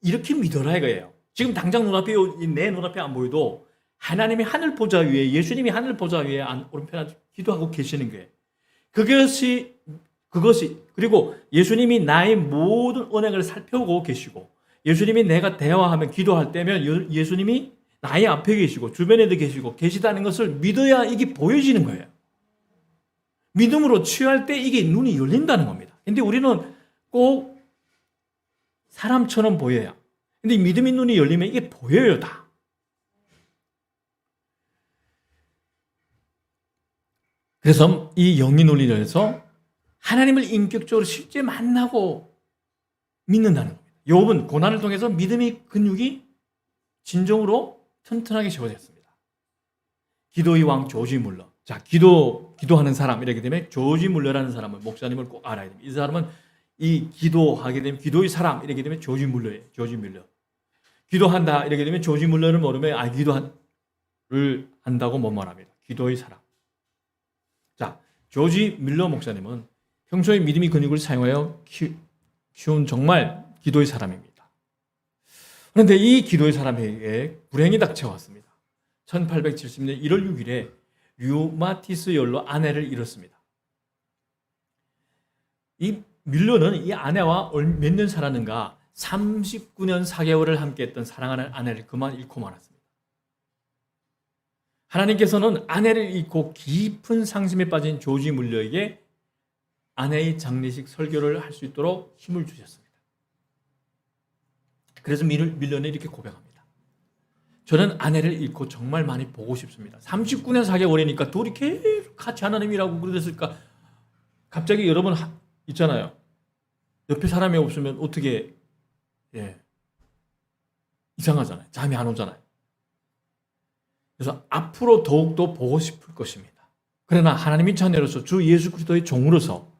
이렇게 믿어라 이거예요. 지금 당장 눈앞에 내 눈앞에 안 보여도 하나님이 하늘 보좌 위에 예수님이 하늘 보좌 위에 오른편에 기도하고 계시는 거예요. 그것이 그리고 예수님이 나의 모든 언행을 살펴보고 계시고 예수님이 내가 대화하면 기도할 때면 예수님이 나의 앞에 계시고 주변에도 계시다는 것을 믿어야 이게 보여지는 거예요. 믿음으로 취할 때 이게 눈이 열린다는 겁니다. 근데 우리는 꼭 사람처럼 보여야. 근데 믿음의 눈이 열리면 이게 보여요, 다. 그래서 이 영의 논리에서 하나님을 인격적으로 실제 만나고 믿는다는 겁니다. 욥은 고난을 통해서 믿음의 근육이 진정으로 튼튼하게 세워졌습니다. 기도의 왕 조지 물러. 자, 기도하는 사람 이렇게 되면 조지 물러라는 사람은 목사님을 꼭 알아야 됩니다. 이 사람은 이 기도하게 되면 기도의 사람 이렇게 되면 조지 물러예요. 조지 물러. 기도한다 이렇게 되면 조지 물러를 모르면 기도를 한다고 못 말합니다. 기도의 사람. 자, 조지 밀러 목사님은 평소에 믿음의 근육을 사용하여 키운 정말 기도의 사람입니다. 그런데 이 기도의 사람에게 불행이 닥쳐왔습니다. 1870년 1월 6일에 류마티스열로 아내를 잃었습니다. 이 밀러는 이 아내와 몇 년 살았는가 39년 4개월을 함께했던 사랑하는 아내를 그만 잃고 말았습니다. 하나님께서는 아내를 잃고 깊은 상심에 빠진 조지 물러에게 아내의 장례식 설교를 할 수 있도록 힘을 주셨습니다. 그래서 밀러는 이렇게 고백합니다. 저는 아내를 잃고 정말 많이 보고 싶습니다. 39년 4개월이니까 둘이 계속 같이 하나님이라고 그러셨을까? 갑자기 여러분 있잖아요. 옆에 사람이 없으면 어떻게 이상하잖아요. 잠이 안 오잖아요. 그래서 앞으로 더욱더 보고 싶을 것입니다. 그러나 하나님의 자녀로서 주 예수 그리스도의 종으로서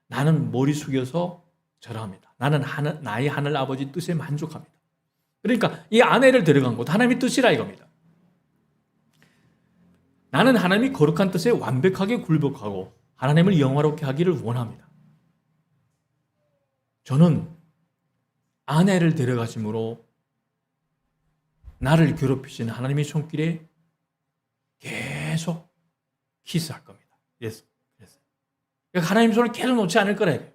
나는 머리 숙여서 절하합니다. 나는 나의 하늘 아버지 뜻에 만족합니다. 그러니까 이 아내를 데려간 것도 하나님의 뜻이라 이겁니다. 나는 하나님이 거룩한 뜻에 완벽하게 굴복하고 하나님을 영화롭게 하기를 원합니다. 저는 아내를 데려가심으로 나를 괴롭히시는 하나님의 손길에 계속 키스할 겁니다. 그러니까 하나님 손을 계속 놓지 않을 거래요.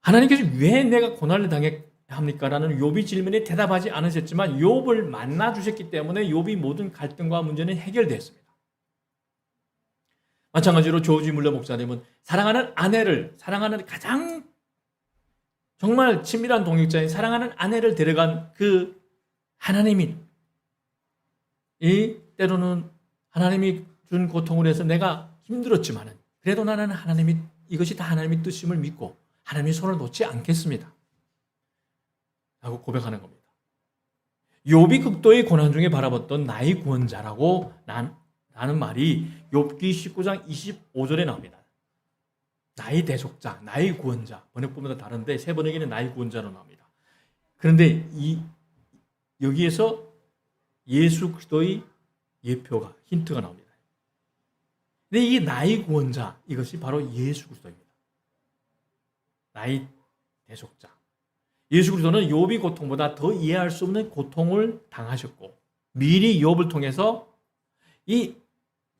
하나님께서 왜 내가 고난을 당해야 합니까? 라는 욥이 질문에 대답하지 않으셨지만 욥을 만나 주셨기 때문에 욥이 모든 갈등과 문제는 해결됐습니다. 마찬가지로 조지 물러 목사님은 사랑하는 아내를, 사랑하는 가장 정말 친밀한 동역자인 사랑하는 아내를 데려간 그 하나님이 이 때로는 하나님이 준 고통을 해서 내가 힘들었지만은 그래도 나는 하나님이 이것이 다 하나님의 뜻임을 믿고 하나님의 손을 놓지 않겠습니다. 라고 고백하는 겁니다. 욥이 극도의 고난 중에 바라봤던 나의 구원자라고 라는 말이 욥기 19장 25절에 나옵니다. 나의 대속자, 나의 구원자. 번역본마다 다른데 세 번역에는 나의 구원자로 나옵니다. 그런데 여기에서 예수 그리스도의 예표가 힌트가 나옵니다. 근데 이 나의 구원자 이것이 바로 예수 그리스도입니다. 나의 대속자. 예수 그리스도는 욥의 고통보다 더 이해할 수 없는 고통을 당하셨고 미리 욥을 통해서 이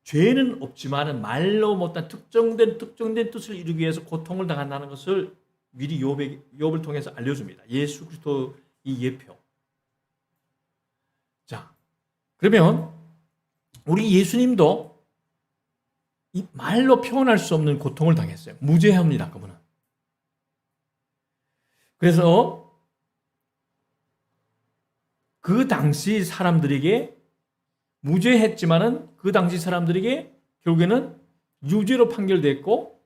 죄는 없지만 말로 못한 특정된 뜻을 이루기 위해서 고통을 당한다는 것을 미리 욥을 통해서 알려줍니다. 예수 그리스도의 예표. 자, 그러면 우리 예수님도 이 말로 표현할 수 없는 고통을 당했어요. 무죄합니다, 그분은. 그래서 그 당시 사람들에게 무죄했지만은 그 당시 사람들에게 결국에는 유죄로 판결됐고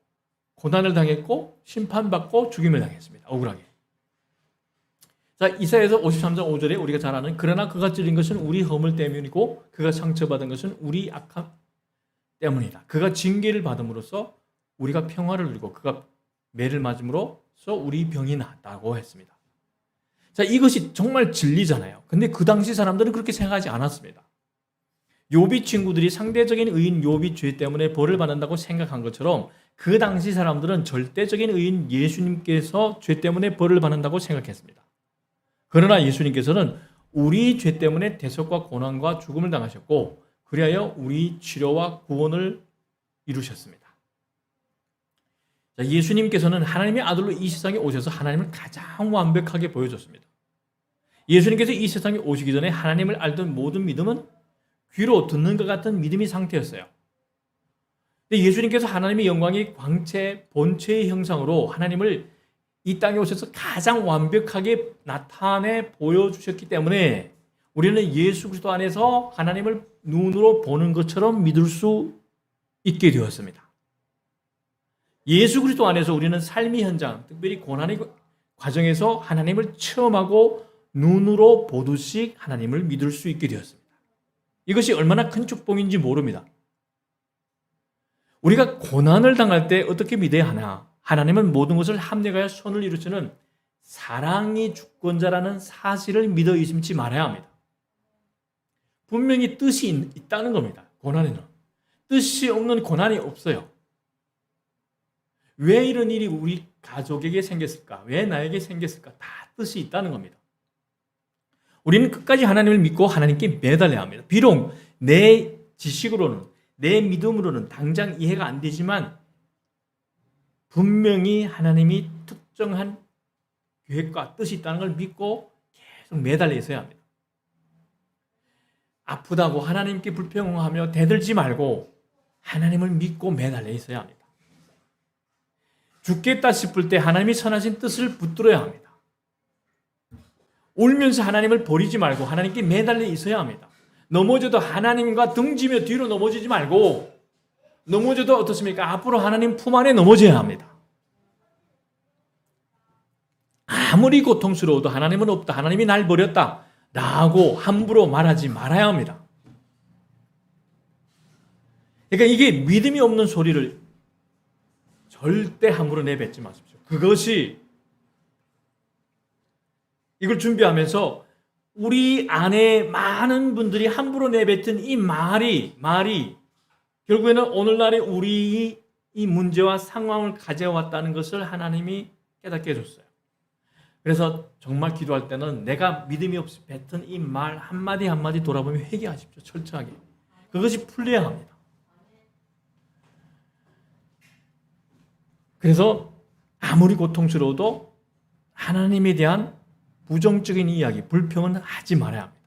고난을 당했고 심판받고 죽임을 당했습니다. 억울하게. 자, 이사야서 53장 5절에 우리가 잘 아는 그러나 그가 찔린 것은 우리 허물 때문이고 그가 상처받은 것은 우리 악함 때문이다. 그가 징계를 받음으로써 우리가 평화를 누리고 그가 매를 맞음으로써 우리 병이 낫다고 했습니다. 자, 이것이 정말 진리잖아요. 근데 그 당시 사람들은 그렇게 생각하지 않았습니다. 욥이 친구들이 상대적인 의인 욥이 죄 때문에 벌을 받는다고 생각한 것처럼 그 당시 사람들은 절대적인 의인 예수님께서 죄 때문에 벌을 받는다고 생각했습니다. 그러나 예수님께서는 우리 죄 때문에 대속과 고난과 죽음을 당하셨고 그리하여 우리 치료와 구원을 이루셨습니다. 자, 예수님께서는 하나님의 아들로 이 세상에 오셔서 하나님을 가장 완벽하게 보여줬습니다. 예수님께서 이 세상에 오시기 전에 하나님을 알던 모든 믿음은 귀로 듣는 것 같은 믿음의 상태였어요. 근데 예수님께서 하나님의 영광의 광채, 본체의 형상으로 하나님을 이 땅에 오셔서 가장 완벽하게 나타내 보여주셨기 때문에 우리는 예수 그리스도 안에서 하나님을 눈으로 보는 것처럼 믿을 수 있게 되었습니다. 예수 그리스도 안에서 우리는 삶의 현장, 특별히 고난의 과정에서 하나님을 체험하고 눈으로 보듯이 하나님을 믿을 수 있게 되었습니다. 이것이 얼마나 큰 축복인지 모릅니다. 우리가 고난을 당할 때 어떻게 믿어야 하나? 하나님은 모든 것을 합력하여 선을 이루시는 사랑의 주권자라는 사실을 믿어 의심치 말아야 합니다. 분명히 뜻이 있다는 겁니다. 고난에는. 뜻이 없는 고난이 없어요. 왜 이런 일이 우리 가족에게 생겼을까? 왜 나에게 생겼을까? 다 뜻이 있다는 겁니다. 우리는 끝까지 하나님을 믿고 하나님께 매달려야 합니다. 비록 내 지식으로는, 내 믿음으로는 당장 이해가 안 되지만 분명히 하나님이 특정한 계획과 뜻이 있다는 걸 믿고 계속 매달려 있어야 합니다. 아프다고 하나님께 불평하며 대들지 말고 하나님을 믿고 매달려 있어야 합니다. 죽겠다 싶을 때 하나님이 선하신 뜻을 붙들어야 합니다. 울면서 하나님을 버리지 말고 하나님께 매달려 있어야 합니다. 넘어져도 하나님과 등지며 뒤로 넘어지지 말고 넘어져도 어떻습니까? 앞으로 하나님 품 안에 넘어져야 합니다. 아무리 고통스러워도 하나님은 없다. 하나님이 날 버렸다. 라고 함부로 말하지 말아야 합니다. 그러니까 이게 믿음이 없는 소리를 절대 함부로 내뱉지 마십시오. 그것이 이걸 준비하면서 우리 안에 많은 분들이 함부로 내뱉은 이 말이 결국에는 오늘날의 우리 이 문제와 상황을 가져왔다는 것을 하나님이 깨닫게 해줬어요. 그래서 정말 기도할 때는 내가 믿음이 없이 뱉은 이 말 한마디 한마디 돌아보며 회개하십시오. 철저하게. 그것이 풀려야 합니다. 그래서 아무리 고통스러워도 하나님에 대한 부정적인 이야기, 불평은 하지 말아야 합니다.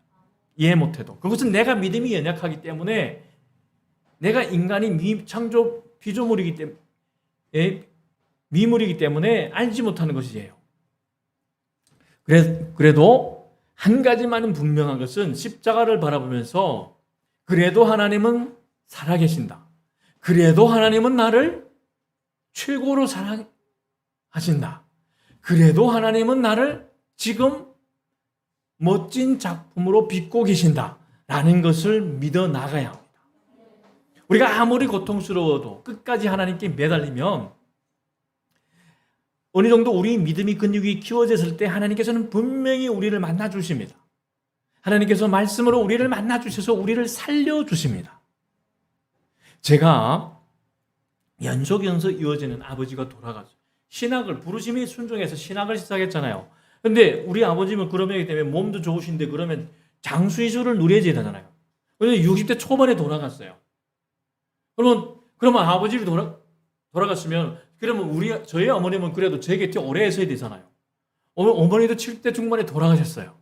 이해 못해도. 그것은 내가 믿음이 연약하기 때문에, 내가 인간이 창조 피조물이기 때문에, 미물이기 때문에 알지 못하는 것이에요. 그래도 한 가지만은 분명한 것은 십자가를 바라보면서 그래도 하나님은 살아계신다. 그래도 하나님은 나를 최고로 사랑하신다. 그래도 하나님은 나를 지금 멋진 작품으로 빚고 계신다. 라는 것을 믿어 나가야 합니다. 우리가 아무리 고통스러워도 끝까지 하나님께 매달리면 어느 정도 우리 믿음이 근육이 키워졌을 때 하나님께서는 분명히 우리를 만나 주십니다. 하나님께서 말씀으로 우리를 만나 주셔서 우리를 살려 주십니다. 제가 연속 이어지는 아버지가 돌아가서 신학을 부르심에 순종해서 신학을 시작했잖아요. 근데 우리 아버지는 그러기 때문에 몸도 좋으신데 그러면 장수이주를 누려야 되잖아요. 그런데 60대 초반에 돌아갔어요. 그러면 아버지가 돌아갔으면 그러면 저희 어머님은 그래도 제 곁에 오래 있어야 되잖아요. 어머니도 70대 중반에 돌아가셨어요.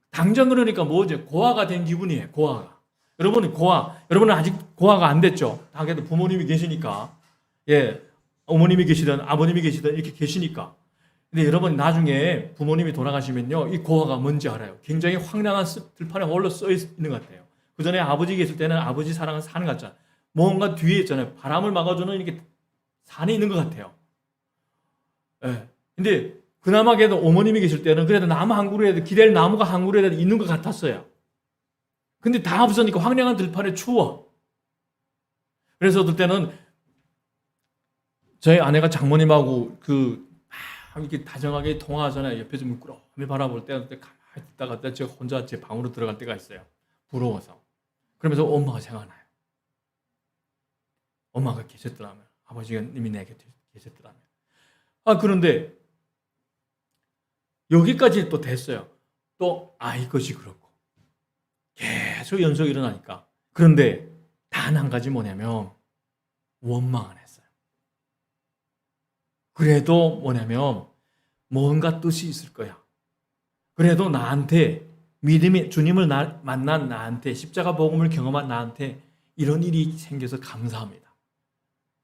당장 그러니까 뭐죠? 고아가 된 기분이에요. 고아가. 여러분은 아직 고아가 안 됐죠. 당연히 부모님이 계시니까. 예. 어머님이 계시든 아버님이 계시든 이렇게 계시니까. 근데 여러분 나중에 부모님이 돌아가시면요. 이 고아가 뭔지 알아요. 굉장히 황량한 들판에 홀로 써 있는 것 같아요. 그 전에 아버지 계실 때는 아버지 사랑은 산 같잖아요. 뭔가 뒤에 있잖아요. 바람을 막아주는 이렇게 산이 있는 것 같아요. 예. 근데 그나마 그래도 어머님이 계실 때는 그래도 나무 한 그루에도 기댈 나무가 한 그루에도 있는 것 같았어요. 근데 다 없으니까 황량한 들판에 추워. 그래서 어떨 때는 저희 아내가 장모님하고 이렇게 다정하게 통화하잖아요. 옆에서 물끄러미 바라볼 때 가만히 있다가 제가 혼자 제 방으로 들어갈 때가 있어요. 부러워서. 그러면서 엄마가 생각나요. 엄마가 계셨더라면, 아버지가 님이 내 곁에 계셨더라면. 그런데 여기까지 또 됐어요. 또 이것이 그렇고 계속 연속이 일어나니까. 그런데 단 한 가지 뭐냐면 원망 안 했어요. 그래도 뭐냐면 뭔가 뜻이 있을 거야. 그래도 나한테 주님을 만난 나한테, 십자가 복음을 경험한 나한테 이런 일이 생겨서 감사합니다.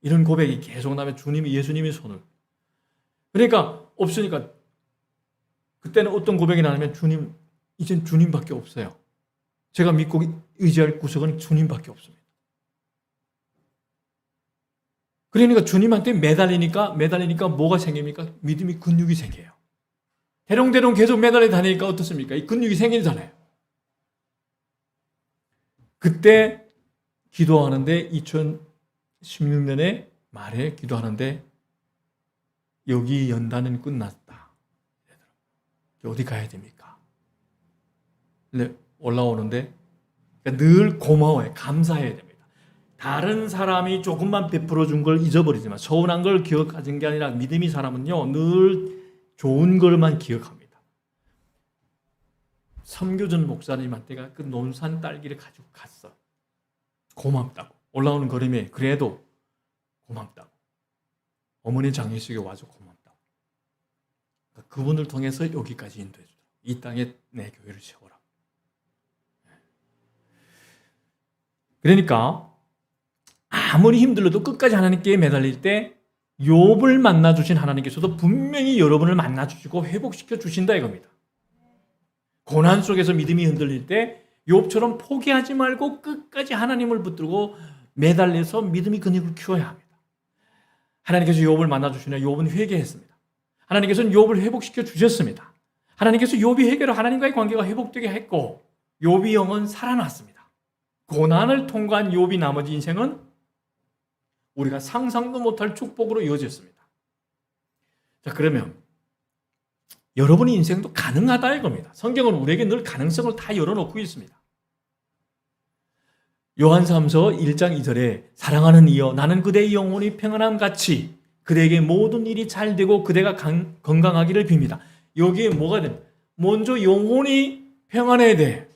이런 고백이 계속 나면 예수님의 손을. 그러니까 없으니까 그때는 어떤 고백이 나냐면 이젠 주님밖에 없어요. 제가 믿고 의지할 구석은 주님밖에 없습니다. 그러니까 주님한테 매달리니까 뭐가 생깁니까? 믿음이 근육이 생겨요. 대롱대롱 계속 매달려 다니니까 어떻습니까? 이 근육이 생기잖아요. 그때 기도하는데 2016년에 말에 기도하는데 여기 연단은 끝났다. 어디 가야 됩니까? 근데 올라오는데 늘 고마워요. 감사해야 됩니다. 다른 사람이 조금만 베풀어 준 걸 잊어버리지만 서운한 걸 기억하는 게 아니라 믿음이 사람은요 늘 좋은 것만 기억합니다. 선교전 목사님한테가 그 논산 딸기를 가지고 갔어. 고맙다고. 올라오는 걸음에 그래도 고맙다고. 어머니 장례식에 와서 고맙다고. 그러니까 그분을 통해서 여기까지 인도해 주더라고. 이 땅에 내 교회를 세워라. 그러니까 아무리 힘들어도 끝까지 하나님께 매달릴 때 욥을 만나 주신 하나님께서도 분명히 여러분을 만나 주시고 회복시켜 주신다 이겁니다. 고난 속에서 믿음이 흔들릴 때 욥처럼 포기하지 말고 끝까지 하나님을 붙들고 매달려서 믿음이 근육을 키워야 합니다. 하나님께서 욥을 만나 주시냐? 욥은 회개했습니다. 하나님께서는 욥을 회복시켜 주셨습니다. 하나님께서 욥이 회개로 하나님과의 관계가 회복되게 했고 욥이 영은 살아났습니다. 고난을 통과한 욥이 나머지 인생은 우리가 상상도 못할 축복으로 이어졌습니다. 자, 그러면 여러분의 인생도 가능하다 이겁니다. 성경은 우리에게 늘 가능성을 다 열어놓고 있습니다. 요한삼서 1장 2절에 사랑하는 이여 나는 그대의 영혼이 평안함 같이 그대에게 모든 일이 잘 되고 그대가 건강하기를 빕니다. 여기에 뭐가 됩니까? 먼저 영혼이 평안해야 돼.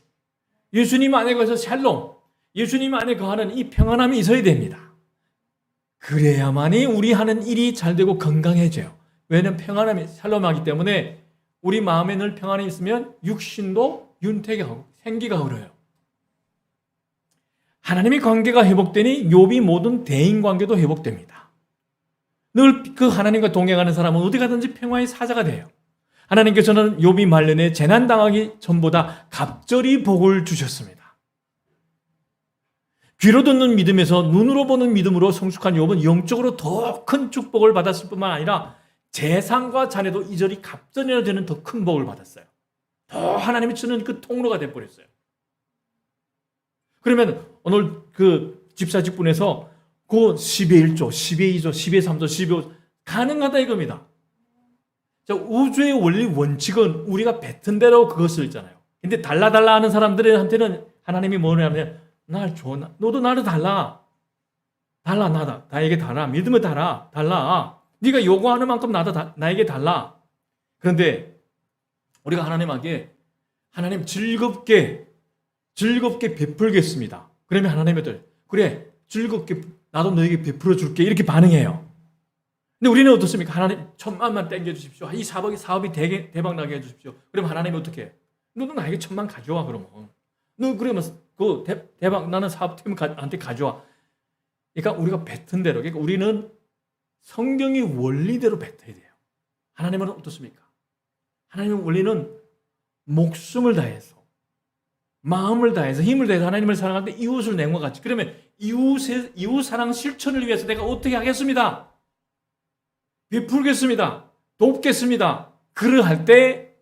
예수님 안에 거해서 샬롬, 예수님 안에 거하는 이 평안함이 있어야 됩니다. 그래야만이 우리 하는 일이 잘 되고 건강해져요. 왜냐하면 평안함이 샬롬하기 때문에 우리 마음에 늘 평안이 있으면 육신도 윤택하고 생기가 흐려요. 하나님의 관계가 회복되니 욥이 모든 대인 관계도 회복됩니다. 늘 그 하나님과 동행하는 사람은 어디 가든지 평화의 사자가 돼요. 하나님께서는 욥이 말년에 재난 당하기 전보다 갑절이 복을 주셨습니다. 귀로 듣는 믿음에서 눈으로 보는 믿음으로 성숙한 욥은 영적으로 더 큰 축복을 받았을 뿐만 아니라 재산과 자녀도 이절이 갑절이나 되는 더 큰 복을 받았어요. 더 하나님이 주는 그 통로가 돼버렸어요. 그러면 오늘 그 집사 직분에서 그 10의 1조, 10의 2조, 10의 3조, 10의 5조 가능하다 이겁니다. 자, 우주의 원리 원칙은 우리가 뱉은 대로 그것을 있잖아요. 근데 달라 하는 사람들한테는 하나님이 뭐냐면 날 줘, 너도 나를 달라, 나에게 달라, 믿음을 달라. 네가 요구하는 만큼 나에게 달라. 그런데 우리가 하나님에게 하나님 즐겁게 베풀겠습니다. 그러면 하나님들 그래 즐겁게 나도 너에게 베풀어 줄게 이렇게 반응해요. 근데 우리는 어떻습니까? 하나님 1,000만만 땡겨 주십시오. 이 사업이 대박 나게 해주십시오. 그럼 하나님이 어떻게 해? 너도 나에게 1,000만 가져와 그러면. 너 그러면 그 대박 나는 사업팀한테 가져와. 그러니까 우리가 뱉은 대로, 그러니까 우리는 성경의 원리대로 뱉어야 돼요. 하나님은 어떻습니까? 하나님의 원리는 목숨을 다해서, 마음을 다해서, 힘을 다해서 하나님을 사랑할 때 이웃을 내과 같이. 그러면 이웃 사랑 실천을 위해서 내가 어떻게 하겠습니다? 베풀겠습니다. 돕겠습니다. 그러할 때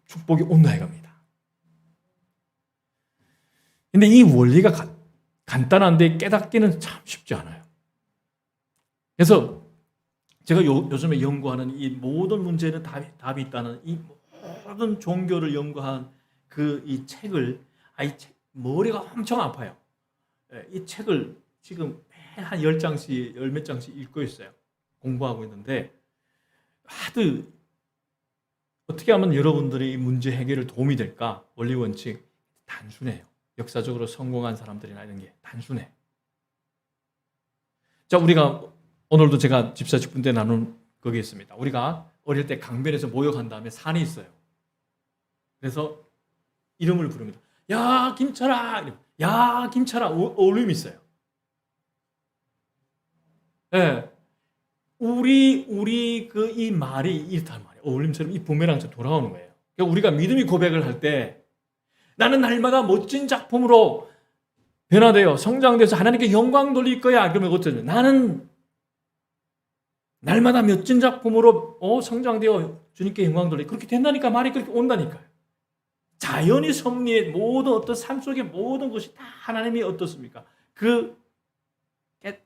축복이 온다 이겁니다. 근데 이 원리가 간단한데 깨닫기는 참 쉽지 않아요. 그래서 제가 요즘에 연구하는 이 모든 문제는 답이 있다는 이 모든 종교를 연구한 이 책을, 이 책 머리가 엄청 아파요. 이 책을 지금 매일 한 10장씩, 열 몇 장씩 읽고 있어요. 공부하고 있는데, 하도 어떻게 하면 여러분들이 이 문제 해결을 도움이 될까? 원리 원칙 단순해요. 역사적으로 성공한 사람들이나 이런 게 단순해. 자, 우리가 오늘도 제가 집사 직분 때 나눈 거기 있습니다. 우리가 어릴 때 강변에서 모욕한 다음에 산이 있어요. 그래서 이름을 부릅니다. 야, 김철아! 야, 김철아! 어울림이 있어요. 예. 우리 이 말이 이렇단 말이에요. 어울림처럼 이 부메랑처럼 돌아오는 거예요. 그러니까 우리가 믿음의 고백을 할 때 나는 날마다 멋진 작품으로 변화되어 성장돼서 하나님께 영광 돌릴 거야. 그러면 어쩌죠? 나는 날마다 멋진 작품으로 성장되어 주님께 영광 돌릴. 그렇게 된다니까. 말이 그렇게 온다니까요. 자연이 섭리의 모든 어떤 삶 속의 모든 것이 다 하나님이 어떻습니까?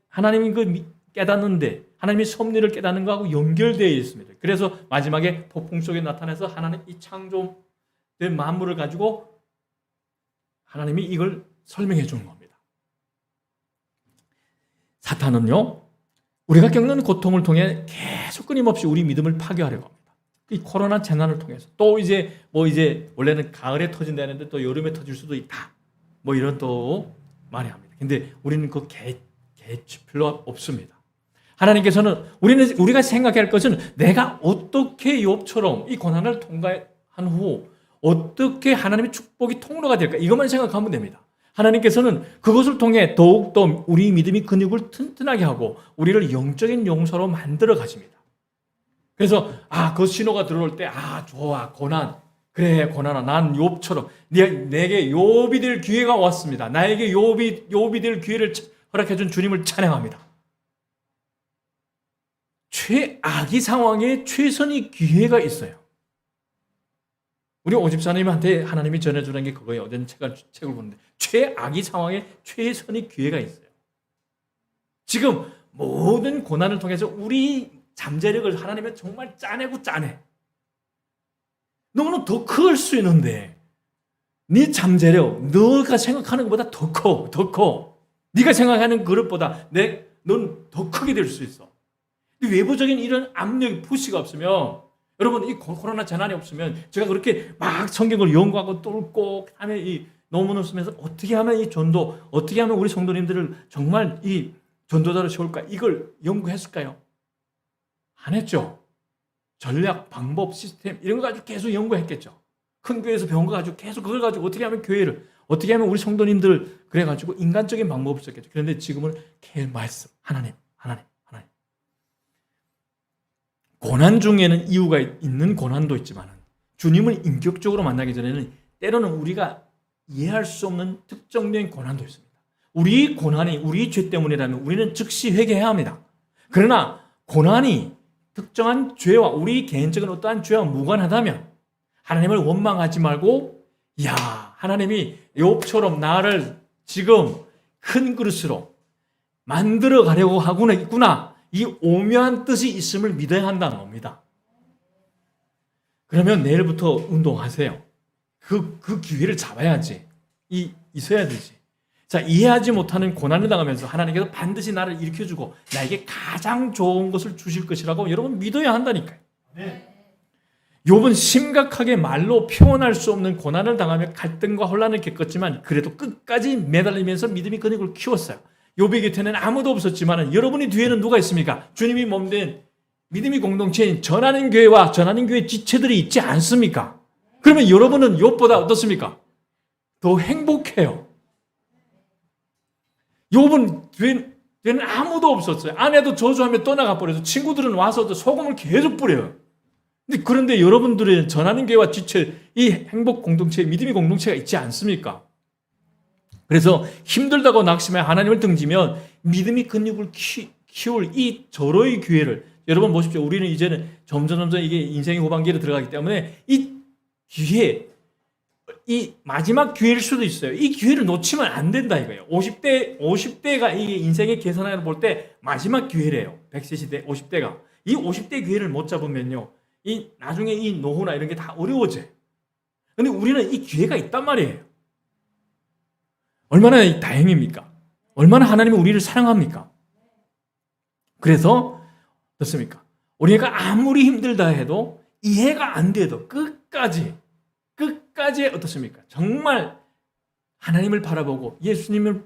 하나님이 깨닫는데 하나님이 섭리를 깨닫는 것하고 연결되어 있습니다. 그래서 마지막에 폭풍 속에 나타나서 하나님 이 창조된 만물을 가지고 하나님이 이걸 설명해 주는 겁니다. 사탄은요, 우리가 겪는 고통을 통해 계속 끊임없이 우리 믿음을 파괴하려고 합니다. 이 코로나 재난을 통해서 또 이제 원래는 가을에 터진다는데 또 여름에 터질 수도 있다. 이런 또 말이 합니다. 근데 우리는 그 별로 없습니다. 하나님께서는 우리가 생각해야 할 것은 내가 어떻게 욥처럼 이 고난을 통과한 후 어떻게 하나님의 축복이 통로가 될까? 이것만 생각하면 됩니다. 하나님께서는 그것을 통해 더욱더 우리 믿음의 근육을 튼튼하게 하고 우리를 영적인 용사로 만들어 가십니다. 그래서 그 신호가 들어올 때 좋아, 고난. 그래, 고난아, 난 욥처럼 내게 욥이 될 기회가 왔습니다. 나에게 욥이 될 기회를 허락해 준 주님을 찬양합니다. 최악의 상황에 최선의 기회가 있어요. 우리 오집사님한테 하나님이 전해주는 게 그거예요. 어제 책을 보는데 최악의 상황에 최선의 기회가 있어요. 지금 모든 고난을 통해서 우리 잠재력을 하나님은 정말 짜내고 짜내. 너는 더 클 수 있는데 네 잠재력, 너가 생각하는 것보다 더 커. 네가 생각하는 그릇보다 넌 더 크게 될 수 있어. 외부적인 이런 압력, 푸시가 없으면 여러분 이 코로나 재난이 없으면 제가 그렇게 막 성경을 연구하고 뚫고 그다음에 이 논문을 쓰면서 어떻게 하면 이 전도, 어떻게 하면 우리 성도님들을 정말 이 전도자를 세울까? 이걸 연구했을까요? 안 했죠. 전략, 방법, 시스템 이런 거 가지고 계속 연구했겠죠. 큰 교회에서 배운 거 가지고 계속 그걸 가지고 어떻게 하면 교회를, 어떻게 하면 우리 성도님들 그래가지고 인간적인 방법을 썼겠죠. 그런데 지금은 계속 말씀, 하나님. 고난 중에는 이유가 있는 고난도 있지만 주님을 인격적으로 만나기 전에는 때로는 우리가 이해할 수 없는 특정된 고난도 있습니다. 우리 고난이 우리 죄 때문이라면 우리는 즉시 회개해야 합니다. 그러나 고난이 특정한 죄와 우리 개인적인 어떠한 죄와 무관하다면 하나님을 원망하지 말고, 야, 하나님이 욥처럼 나를 지금 큰 그릇으로 만들어 가려고 하구나 있구나, 이 오묘한 뜻이 있음을 믿어야 한다는 겁니다. 그러면 내일부터 운동하세요. 그 기회를 잡아야지. 있어야 되지. 자, 이해하지 못하는 고난을 당하면서 하나님께서 반드시 나를 일으켜주고 나에게 가장 좋은 것을 주실 것이라고 여러분 믿어야 한다니까요. 욥은 심각하게 말로 표현할 수 없는 고난을 당하며 갈등과 혼란을 겪었지만 그래도 끝까지 매달리면서 믿음의 근육을 키웠어요. 욥의 곁에는 아무도 없었지만 여러분의 뒤에는 누가 있습니까? 주님이 몸된 믿음의 공동체인 전하는 교회와 전하는 교회 지체들이 있지 않습니까? 그러면 여러분은 욥보다 어떻습니까? 더 행복해요. 욥은 뒤에는 아무도 없었어요. 아내도 저주하며 떠나가 버려서 친구들은 와서 소금을 계속 뿌려요. 그런데 여러분들의 전하는 교회와 지체, 이 행복 공동체, 믿음의 공동체가 있지 않습니까? 그래서 힘들다고 낙심해 하나님을 등지면 믿음의 근육을 키울 이 절호의 기회를, 여러분 보십시오. 우리는 이제는 점점 이게 인생의 후반기로 들어가기 때문에 이 기회, 이 마지막 기회일 수도 있어요. 이 기회를 놓치면 안 된다 이거예요. 50대가 이게 인생의 계산을 볼 때 마지막 기회래요. 100세 시대 50대가. 이 50대 기회를 못 잡으면요, 이 나중에 이 노후나 이런 게 다 어려워져요. 근데 우리는 이 기회가 있단 말이에요. 얼마나 다행입니까? 얼마나 하나님이 우리를 사랑합니까? 그래서 어떻습니까? 우리가 아무리 힘들다 해도 이해가 안 돼도 끝까지 어떻습니까? 정말 하나님을 바라보고 예수님을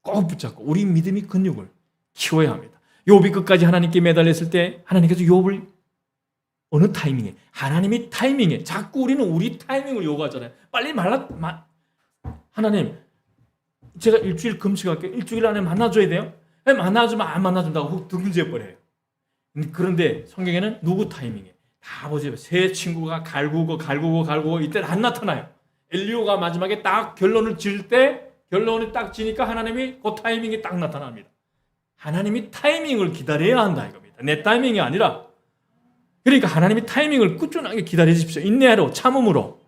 꼭 붙잡고 우리 믿음의 근육을 키워야 합니다. 욥이 끝까지 하나님께 매달렸을 때 하나님께서 욥을 어느 타이밍에, 하나님의 타이밍에, 자꾸 우리는 우리 타이밍을 요구하잖아요. 빨리 하나님, 제가 일주일 금식할게요. 일주일 안에 만나줘야 돼요? 만나주면 안 만나준다고 훅 등지어버려요. 그런데 성경에는 누구 타이밍에? 다 보세요. 새 친구가 갈구고 이때는 안 나타나요. 엘리야가 마지막에 딱 결론을 지을 때, 결론이 딱 지니까 하나님이 그 타이밍에 딱 나타납니다. 하나님이 타이밍을 기다려야 한다 이겁니다. 내 타이밍이 아니라. 그러니까 하나님의 타이밍을 꾸준하게 기다려 주십시오. 인내하로, 참음으로.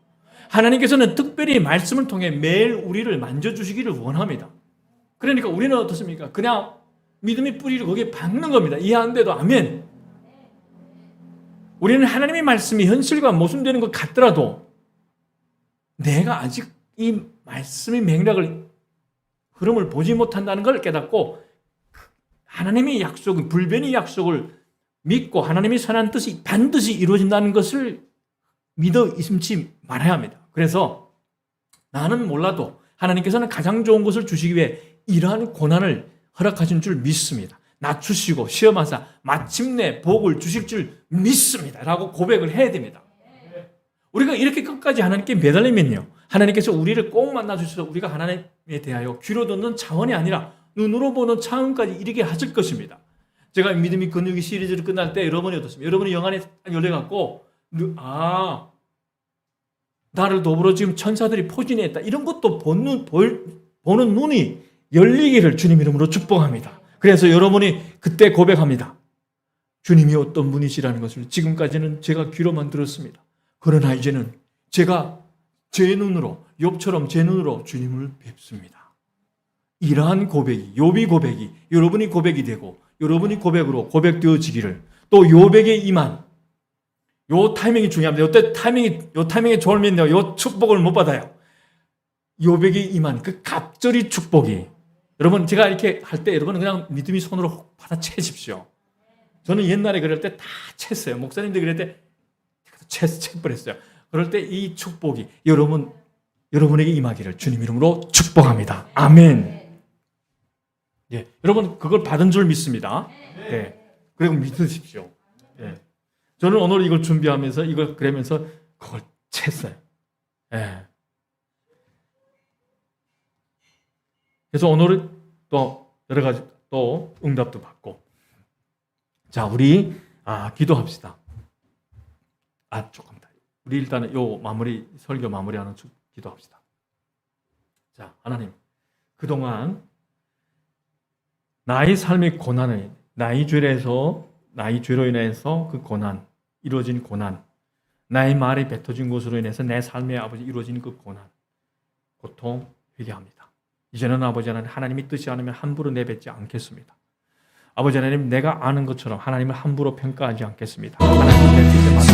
하나님께서는 특별히 말씀을 통해 매일 우리를 만져주시기를 원합니다. 그러니까 우리는 어떻습니까? 그냥 믿음의 뿌리를 거기에 박는 겁니다. 이해 안 돼도 아멘. 우리는 하나님의 말씀이 현실과 모순되는 것 같더라도 내가 아직 이 말씀의 맥락을, 흐름을 보지 못한다는 걸 깨닫고 하나님의 약속은, 불변의 약속을 믿고 하나님의 선한 뜻이 반드시 이루어진다는 것을 믿어 의심치 말아야 합니다. 그래서 나는 몰라도 하나님께서는 가장 좋은 것을 주시기 위해 이러한 고난을 허락하신 줄 믿습니다. 낮추시고 시험하사 마침내 복을 주실 줄 믿습니다 라고 고백을 해야 됩니다. 우리가 이렇게 끝까지 하나님께 매달리면요, 하나님께서 우리를 꼭 만나주셔서 우리가 하나님에 대하여 귀로 듣는 차원이 아니라 눈으로 보는 차원까지 이르게 하실 것입니다. 제가 믿음이 근육이 시리즈를 끝날 때 여러분이 어떻습니까? 여러분이 영안에 열려갖고 나를 더불어 지금 천사들이 포진했다, 이런 것도 보는 눈이 열리기를 주님 이름으로 축복합니다. 그래서 여러분이 그때 고백합니다. 주님이 어떤 분이시라는 것을 지금까지는 제가 귀로만 들었습니다. 그러나 이제는 제가 제 눈으로, 욥처럼 제 눈으로 주님을 뵙습니다. 이러한 고백이, 욥이 고백이 여러분이 고백이 되고 여러분이 고백으로 고백되어지기를, 또 욥에게 임한 요 타이밍이 중요합니다. 요 타이밍에 졸면요, 요 축복을 못 받아요. 욥에게 임한 그 갑절의 축복이, 여러분 제가 이렇게 할 때 여러분은 그냥 믿음이 손으로 받아채십시오. 저는 옛날에 그럴 때 다 챘어요. 목사님들 그럴 때 채버렸어요. 그럴 때 이 축복이 여러분에게 임하기를 주님 이름으로 축복합니다. 아멘. 예, 여러분 그걸 받은 줄 믿습니다. 네, 그리고 믿으십시오. 예, 저는 오늘 이걸 준비하면서 이걸 그러면서 그걸 챘어요. 예. 그래서 오늘은 또 여러 가지 또 응답도 받고. 자, 우리 기도합시다. 조금 더. 우리 일단은 요 마무리 설교 마무리하는 기도합시다. 자, 하나님, 그동안 나의 삶의 고난을 나의 죄로 인해서 그 고난, 이루어진 고난, 나의 말이 뱉어진 것으로 인해서 내 삶에 아버지 이루어진 그 고난, 고통 회개합니다. 이제는 아버지 하나님, 하나님이 뜻이 않으면 함부로 내뱉지 않겠습니다. 아버지 하나님, 내가 아는 것처럼 하나님을 함부로 평가하지 않겠습니다. 하나님의 뜻에 맞서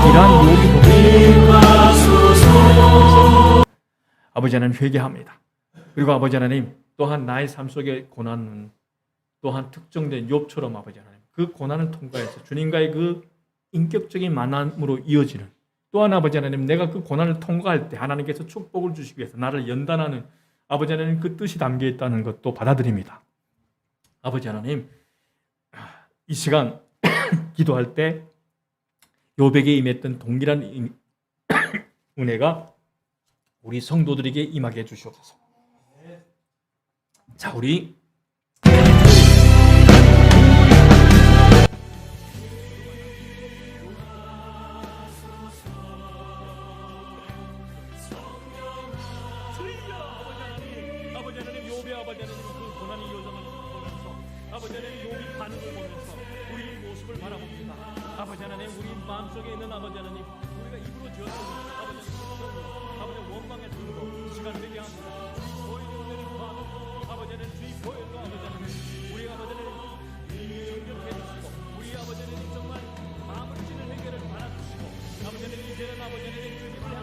이러한 요기 아버지 하나님 회개합니다. 그리고 아버지 하나님, 또한 나의 삶 속의 고난은 또한 특정된 욥처럼 아버지 하나님, 그 고난을 통과해서 주님과의 그 인격적인 만남으로 이어지는, 또한 아버지 하나님, 내가 그 고난을 통과할 때 하나님께서 축복을 주시기 위해서 나를 연단하는 아버지 하나님 그 뜻이 담겨 있다는 것도 받아들입니다. 아버지 하나님, 이 시간 기도할 때 욥에게 임했던 동일한 은혜가 우리 성도들에게 임하게 해주시옵소서. 자, 우리 아버지 하나님, 욥의 아버지 하나님 그 고난의 여정을 보면서 아버지 하나님 욥이 반응을 보면서 우리의 모습을 바라봅니다. 아버지 하나님, 우리 마음속에 있는 아버지 하나님, 우리가 입으로 지었던 아버지 하나님, 아버지 원망했던 것 시간 회개합니다. 보이는 은혜를 구하고 아버지 하나님 주의 보여도 아버지 하나님, 우리 아버지 하나님 정결해 주시고 우리 아버지 하나님 정말 마음을 찌는 회개를 받아주시고 아버지 하나님 이제는 아버지 하나님 주님을